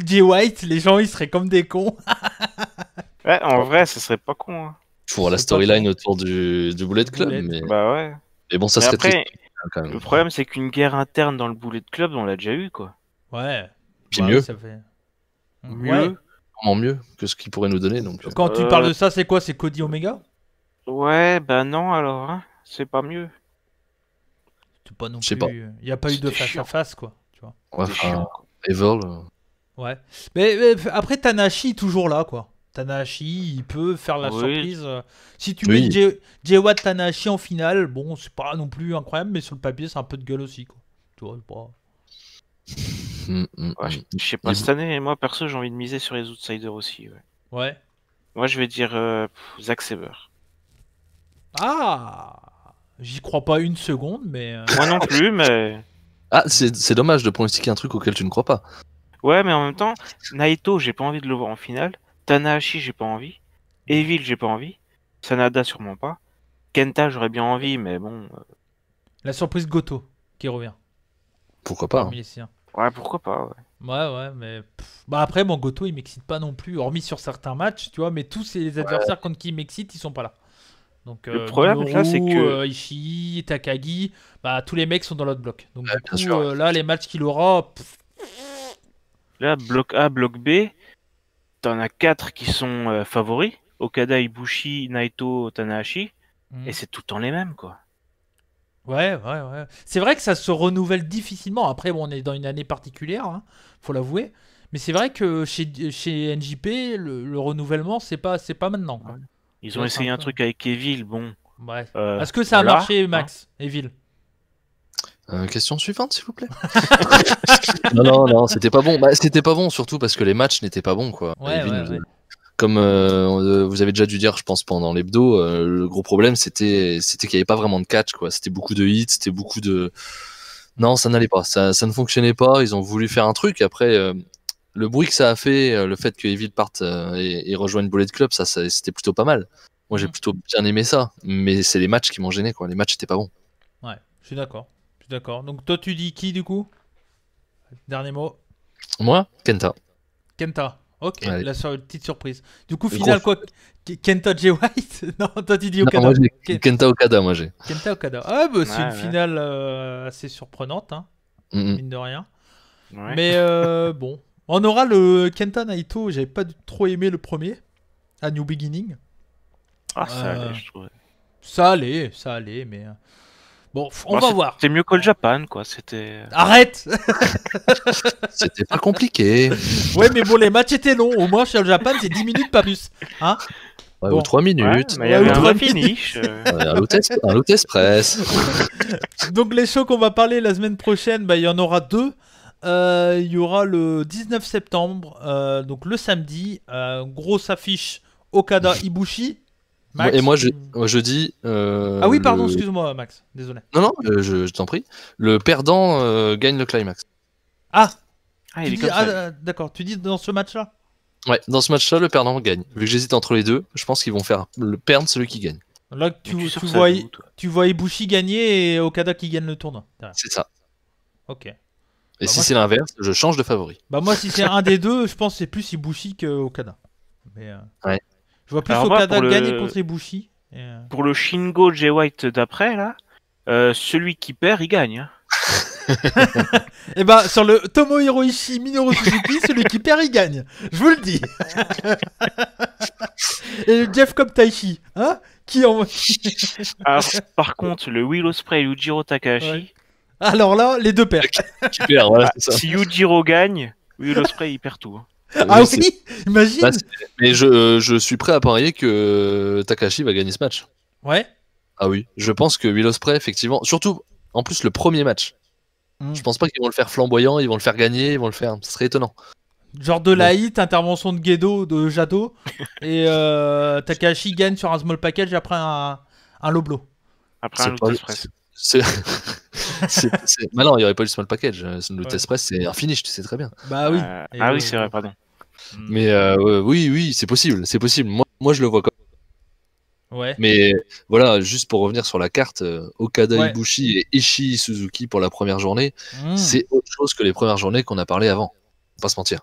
Jay White, les gens ils seraient comme des cons. Ouais, en vrai, ce serait pas con. Hein. Pour la storyline autour du Bullet Club. Mais... Bah ouais. Mais bon, ça serait après, triste, quand même. Le problème, c'est qu'une guerre interne dans le Bullet Club, on l'a déjà eu, quoi. Ouais. Puis mieux. Ça fait... Mieux. Comment mieux que ce qu'il pourrait nous donner. Donc. Quand tu parles de ça, c'est quoi? C'est Cody Omega? Ouais, bah non, alors, hein. C'est pas mieux. C'est pas non plus... Il n'y a pas eu de face à face, quoi. Tu vois. Ouais, enfin, Evil. Ouais. Mais après, Tanahashi est toujours là, quoi. Tanahashi, il peut faire la surprise. Si tu mets Jay White Tanahashi en finale, bon, c'est pas non plus incroyable, mais sur le papier, c'est un peu de gueule aussi, quoi. Tu vois, pas... Je sais pas, cette année, moi, perso, j'ai envie de miser sur les outsiders aussi, Ouais. Moi, je vais dire Zack Sabre. Ah, j'y crois pas une seconde, mais... Moi non plus, mais... Ah, c'est dommage de pronostiquer un truc auquel tu ne crois pas. Ouais, mais en même temps, Naito, j'ai pas envie de le voir en finale. Tanahashi, j'ai pas envie. Evil, j'ai pas envie. Sanada, sûrement pas. Kenta, j'aurais bien envie, mais bon... La surprise Goto, qui revient. Pourquoi pas, Ouais, pourquoi pas, Ouais, mais... Bah après, bon, Goto, il m'excite pas non plus, hormis sur certains matchs, tu vois, mais tous ces adversaires contre qui il m'excite, ils sont pas là. Donc, le problème, là, c'est que... Ishii, Takagi, bah tous les mecs sont dans l'autre bloc. Donc du coup, là, les matchs qu'il aura... Là, bloc A, bloc B, t'en as 4 qui sont favoris. Okada, Ibushi, Naito, Tanahashi. Et c'est tout le temps les mêmes, quoi. Ouais. C'est vrai que ça se renouvelle difficilement. Après, bon, on est dans une année particulière, hein, faut l'avouer. Mais c'est vrai que chez NJP, le renouvellement, c'est pas maintenant. Quoi. Ils ont essayé un truc avec Evil, bon. Ouais. Est-ce que ça a marché, Max, Evil? Question suivante, s'il vous plaît. non, c'était pas bon. Bah, c'était pas bon, surtout parce que les matchs n'étaient pas bons, quoi. Ouais. Comme vous avez déjà dû dire, je pense, pendant l'hebdo, le gros problème, c'était qu'il n'y avait pas vraiment de catch, quoi. C'était beaucoup de hits, c'était beaucoup de... Non, ça n'allait pas. Ça ne fonctionnait pas. Ils ont voulu faire un truc. Après, le bruit que ça a fait, le fait que Evil parte et rejoigne Bullet Club, ça c'était plutôt pas mal. Moi, j'ai plutôt bien aimé ça. Mais c'est les matchs qui m'ont gêné, quoi. Les matchs étaient pas bons. Ouais, je suis d'accord. Donc toi, tu dis qui, du coup? Dernier mot. Moi, Kenta. Ok, la petite surprise. Du coup, final, quoi? Kenta Jay White? Non, toi, tu dis Okada. Non, moi, Kenta Okada, moi, j'ai. Kenta Okada. Ah, bah, c'est une finale assez surprenante, hein, mine de rien. Ouais. Mais bon, on aura le Kenta Naito. J'avais pas trop aimé le premier, à New Beginning. Ah, ça allait, je trouvais. Ça allait, mais... Bon, on va voir. C'était mieux que le Japan, quoi. C'était. Arrête. C'était pas compliqué. Ouais, mais bon, les matchs étaient longs. Au moins, chez le Japan, c'est 10 minutes, pas plus. Hein? Ouais, Bon. ou 3 minutes. Mais il y avait ou un trois vrai finish. Ouais, un loot express. Donc, les shows qu'on va parler la semaine prochaine, il y en aura 2. Il y aura le 19 septembre, donc le samedi, grosse affiche Okada Ibushi. Max, Et moi, je dis. Ah oui, pardon, excuse-moi, Max, désolé. Non, je t'en prie. Le perdant gagne le climax. Ah, Il est comme ça. d'accord, tu dis dans ce match-là? Ouais, dans ce match-là, le perdant gagne. Vu que j'hésite entre les deux, je pense qu'ils vont faire perdre celui qui gagne. Là, Mais tu es sûr tu que ça vois, joue, toi tu vois Ibushi gagner et Okada qui gagne le tournoi. C'est ça. Ok. Et si moi, c'est l'inverse, je change de favori. Bah moi, si c'est un des deux, je pense que c'est plus Ibushi que Okada. Mais, Ouais. je vois plus Alors, moi, Okada pour gagner contre Ibushi. Et, Pour le Shingo Jay White d'après, là, celui qui perd, il gagne. Hein. Et bah sur le Tomohiro Ishii Minoru Suzuki, celui qui perd il gagne. Je vous le dis. Et le Jeff Cobb Taichi, hein? Qui en... Alors, par contre, le Will Ospreay et Yujiro Takahashi, Ouais. Alors là, les deux perdent. Qui perd, voilà, c'est ça. si Yujiro gagne, Will Ospreay il perd tout. Hein. Ah c'est- oui, imagine. Bah, Mais je suis prêt à parier que Takahashi va gagner ce match. Ouais. Ah oui, je pense que Will Ospreay, effectivement, surtout en plus le premier match. Je pense pas qu'ils vont le faire flamboyant, ils vont le faire gagner, ils vont le faire. Ce serait étonnant. Genre de la hit, intervention de Gedo, de Jado, et Takahashi gagne sur un small package après un low blow. Après un C'est Loot pas- Express. Mais non, il n'y aurait pas eu le small package. Le Loot Ouais. Express, c'est un finish, tu sais très bien. Bah oui. Et Ah oui, c'est vrai, pardon. Mais oui, c'est possible, c'est possible. Moi, je le vois comme. Ouais. Mais voilà, juste pour revenir sur la carte, Okada Ouais. Ibushi et Ishii Suzuki pour la première journée, Mmh. c'est autre chose que les premières journées qu'on a parlé avant. Faut pas se mentir.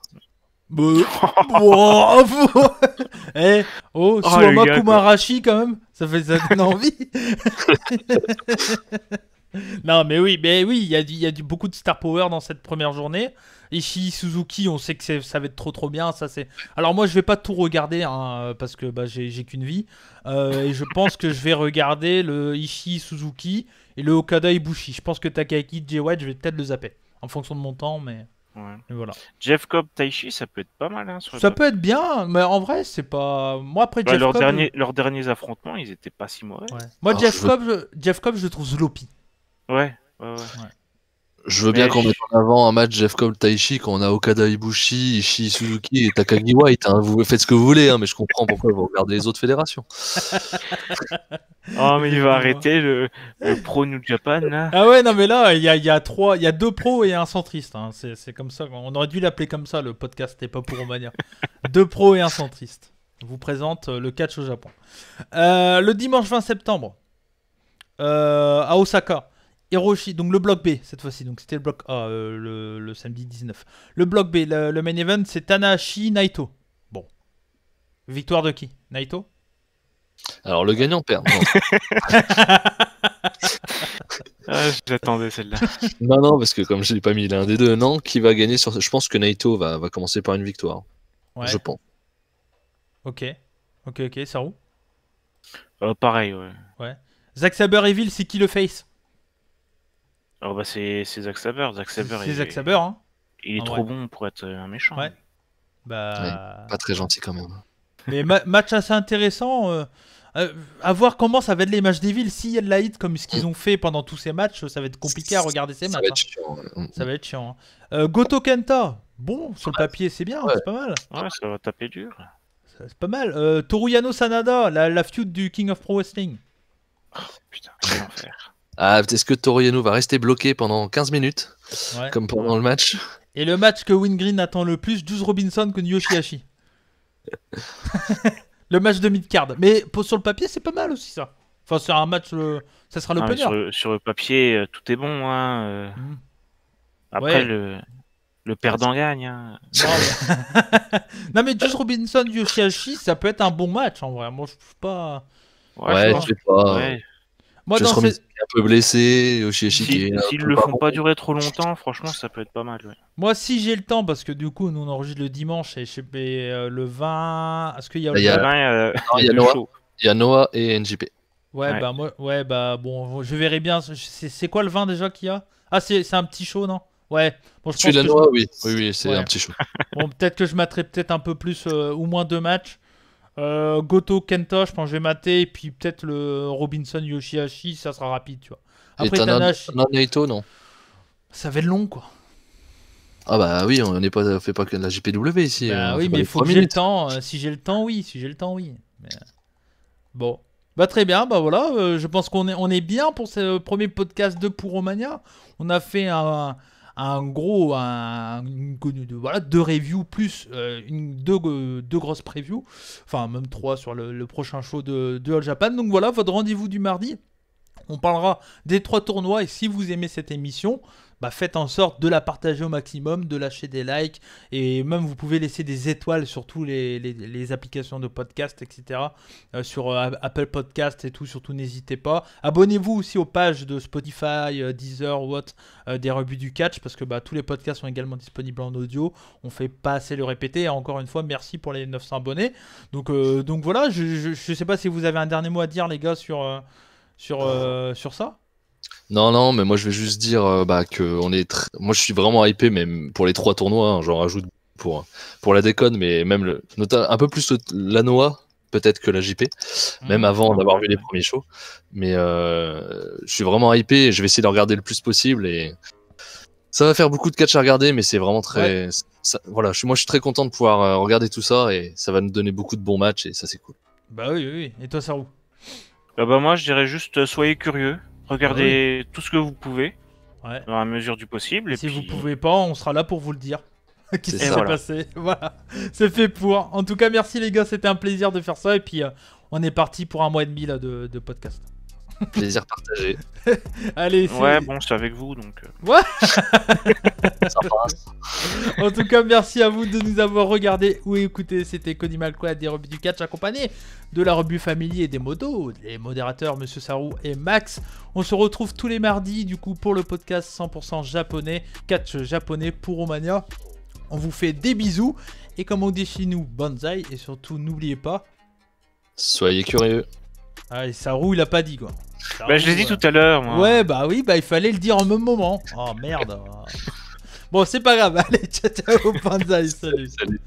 Eh, oh, Oh, Suwama le gars, Kumarashi quand même, ça donne envie. Non, mais oui, il y a beaucoup de star power dans cette première journée. Ishii Suzuki, on sait que ça va être trop bien. Ça c'est. Alors moi, je vais pas tout regarder hein, parce que j'ai qu'une vie. Et je pense que je vais regarder le Ishii Suzuki et le Okada Ibushi. Je pense que Takaki Jay White, je vais peut-être le zapper en fonction de mon temps, mais Ouais. voilà. Jeff Cobb Taichi, ça peut être pas mal. Hein, sur le Ça papier. peut être bien, mais en vrai, c'est pas. Moi après Bah, Jeff leurs Cobb. derniers affrontements, ils étaient pas si mauvais. Ouais. Moi, Alors, Jeff Cobb, je le trouve sloppy. Ouais. Je veux bien Mais qu'on mette en avant un match Jeff Cobb Taichi quand on a Okada Ibushi, Ishii Suzuki et Takagi White. Hein. Vous faites ce que vous voulez, hein, mais je comprends pourquoi vous regardez les autres fédérations. Oh, mais il va arrêter le Pro New Japan, là. Ah ouais, non mais là, il y a deux pros et un centriste. Hein. C'est comme ça. On aurait dû l'appeler comme ça, le podcast, et pas pour Romania. Deux pros et un centriste. Je vous présente le catch au Japon. Le dimanche 20 septembre, à Osaka, Hiroshi, donc le bloc B cette fois-ci. Donc c'était le bloc A le samedi 19. Le bloc B, le main event, c'est Tanahashi Naito. Bon. Victoire de qui? Naito? Alors, le gagnant perd. Ah, j'attendais celle-là. Non, parce que comme je l'ai pas mis l'un des deux, non, qui va gagner sur. Je pense que Naito va commencer par une victoire. Ouais. Je pense. Ok, ça roule. Pareil, ouais. Zack Sabre Evil, c'est qui le face? Alors, bah, c'est Zack Sabre. Zack Sabre, C'est Zack Sabre, hein. il est En trop vrai. bon pour être un méchant. Ouais. Bah. Pas très gentil quand même. Mais match assez intéressant. À voir comment ça va être les matchs d'Evil. S'il y a de la hit comme ce qu'ils ont fait pendant tous ces matchs, ça va être compliqué à regarder ces Ça matchs. va être chiant. Ouais. Ça va être chiant. Hein. Goto Kenta. Bon, sur le papier, c'est bien, Ouais. c'est pas mal. Ouais, ça va taper dur. C'est pas mal. Toruyano Sanada, la feud du King of Pro Wrestling. Putain, quel enfer. Ah, est-ce que Toriano va rester bloqué pendant 15 minutes, Ouais. comme pendant le match? Et le match que Wingreen attend le plus, Juice Robinson contre Yoshihashi. Le match de mid-card. Mais sur le papier, c'est pas mal aussi ça. Enfin, c'est un match, ça sera Ah, mais l'opener. sur le papier, tout est bon. Hein. Mm. Après, Ouais. le perdant gagne. Hein. Non, mais... non, mais Juice Robinson Yoshihashi, ça peut être un bon match en vrai. Moi, je suis pas. Ouais, je je sais pas. ouais. Moi, Just dans Robinson ces... est un peu blessé, Yoshihashi qui est un S'ils peu le pas font bon. pas durer trop longtemps, franchement, ça peut être pas mal. Ouais. Moi, si j'ai le temps, parce que du coup, nous on enregistre le dimanche et je sais pas, le 20. Est-ce qu'il y a Il y a- Demain, il y a deux Noah. shows. Il y a Noah et NJP. Ouais, Ouais. bah moi, ouais, bah bon, je verrai bien. C'est quoi le vin déjà qu'il y a? Ah, c'est un petit chaud, non? Ouais. Bon, je Celui pense de que la noix, oui. Oui, c'est ouais. un petit chaud. Bon, peut-être que je materai peut-être un peu plus ou moins 2 matchs. Goto Kenta, je pense que je vais mater. Et puis peut-être le Robinson Yoshihashi, ça sera rapide, tu vois. Et Après Tanahashi, t'as un Naito, non? ça va être long, quoi. Ah bah oui, on n'est pas, on fait pas que de la JPW ici. Bah On oui, fait pas mais il les faut 3 que j'ai le minutes. temps. Si j'ai le temps, oui. Si j'ai le temps, oui. Mais, bon. Bah très bien, bah voilà. Je pense qu'on est bien pour ce premier podcast de Puromania. On a fait voilà, 2 reviews plus deux grosses previews. Enfin, même 3 sur le prochain show de All Japan. Donc voilà, votre rendez-vous du mardi. On parlera des 3 tournois et si vous aimez cette émission, bah faites en sorte de la partager au maximum, de lâcher des likes et même vous pouvez laisser des étoiles sur toutes les applications de podcast, etc. Sur Apple Podcast et tout, surtout n'hésitez pas. Abonnez-vous aussi aux pages de Spotify, Deezer ou autre des rebuts du catch parce que bah, tous les podcasts sont également disponibles en audio. On fait pas assez le répéter et encore une fois merci pour les 900 abonnés. Donc voilà, je sais pas si vous avez un dernier mot à dire les gars sur ça. Non, mais moi je vais juste dire bah, que moi je suis vraiment hypé, même pour les 3 tournois. Hein, j'en rajoute pour la déconne, mais même un peu plus la Noah, peut-être que la JP, même avant d'avoir vu les premiers shows. Mais je suis vraiment hypé et je vais essayer de regarder le plus possible. Et ça va faire beaucoup de catch à regarder, mais c'est vraiment très. Voilà, moi je suis très content de pouvoir regarder tout ça et ça va nous donner beaucoup de bons matchs et ça c'est cool. Bah oui. Et toi, Sarou? Bah moi, je dirais juste soyez curieux, regardez tout ce que vous pouvez, Ouais. dans la mesure du possible. Et Si puis... vous pouvez pas, on sera là pour vous le dire. Qu'est-ce qui C'est s'est ça. passé? Voilà, c'est fait pour. En tout cas, merci les gars, c'était un plaisir de faire ça. Et puis, on est parti pour 1 mois et demi là, de podcast. Plaisir partagé. Allez, Ouais, bon, c'est avec vous, donc... Ça passe. En tout cas, merci à vous de nous avoir regardé ou écouté. C'était Cody McQuaid des rebuts du catch accompagné de la revue Family et des modos, les modérateurs Monsieur Sarou et Max. On se retrouve tous les mardis du coup pour le podcast 100% japonais, catch japonais pour Romania. On vous fait des bisous et comme on dit chez nous, bonsaï et surtout n'oubliez pas. Soyez curieux. Ah, et Sarou il a pas dit quoi. Bah je l'ai dit tout à l'heure, moi. Ouais, bah oui, bah il fallait le dire en même moment. Oh merde. Bon, c'est pas grave. Allez, ciao, bonsaï, salut. Salut.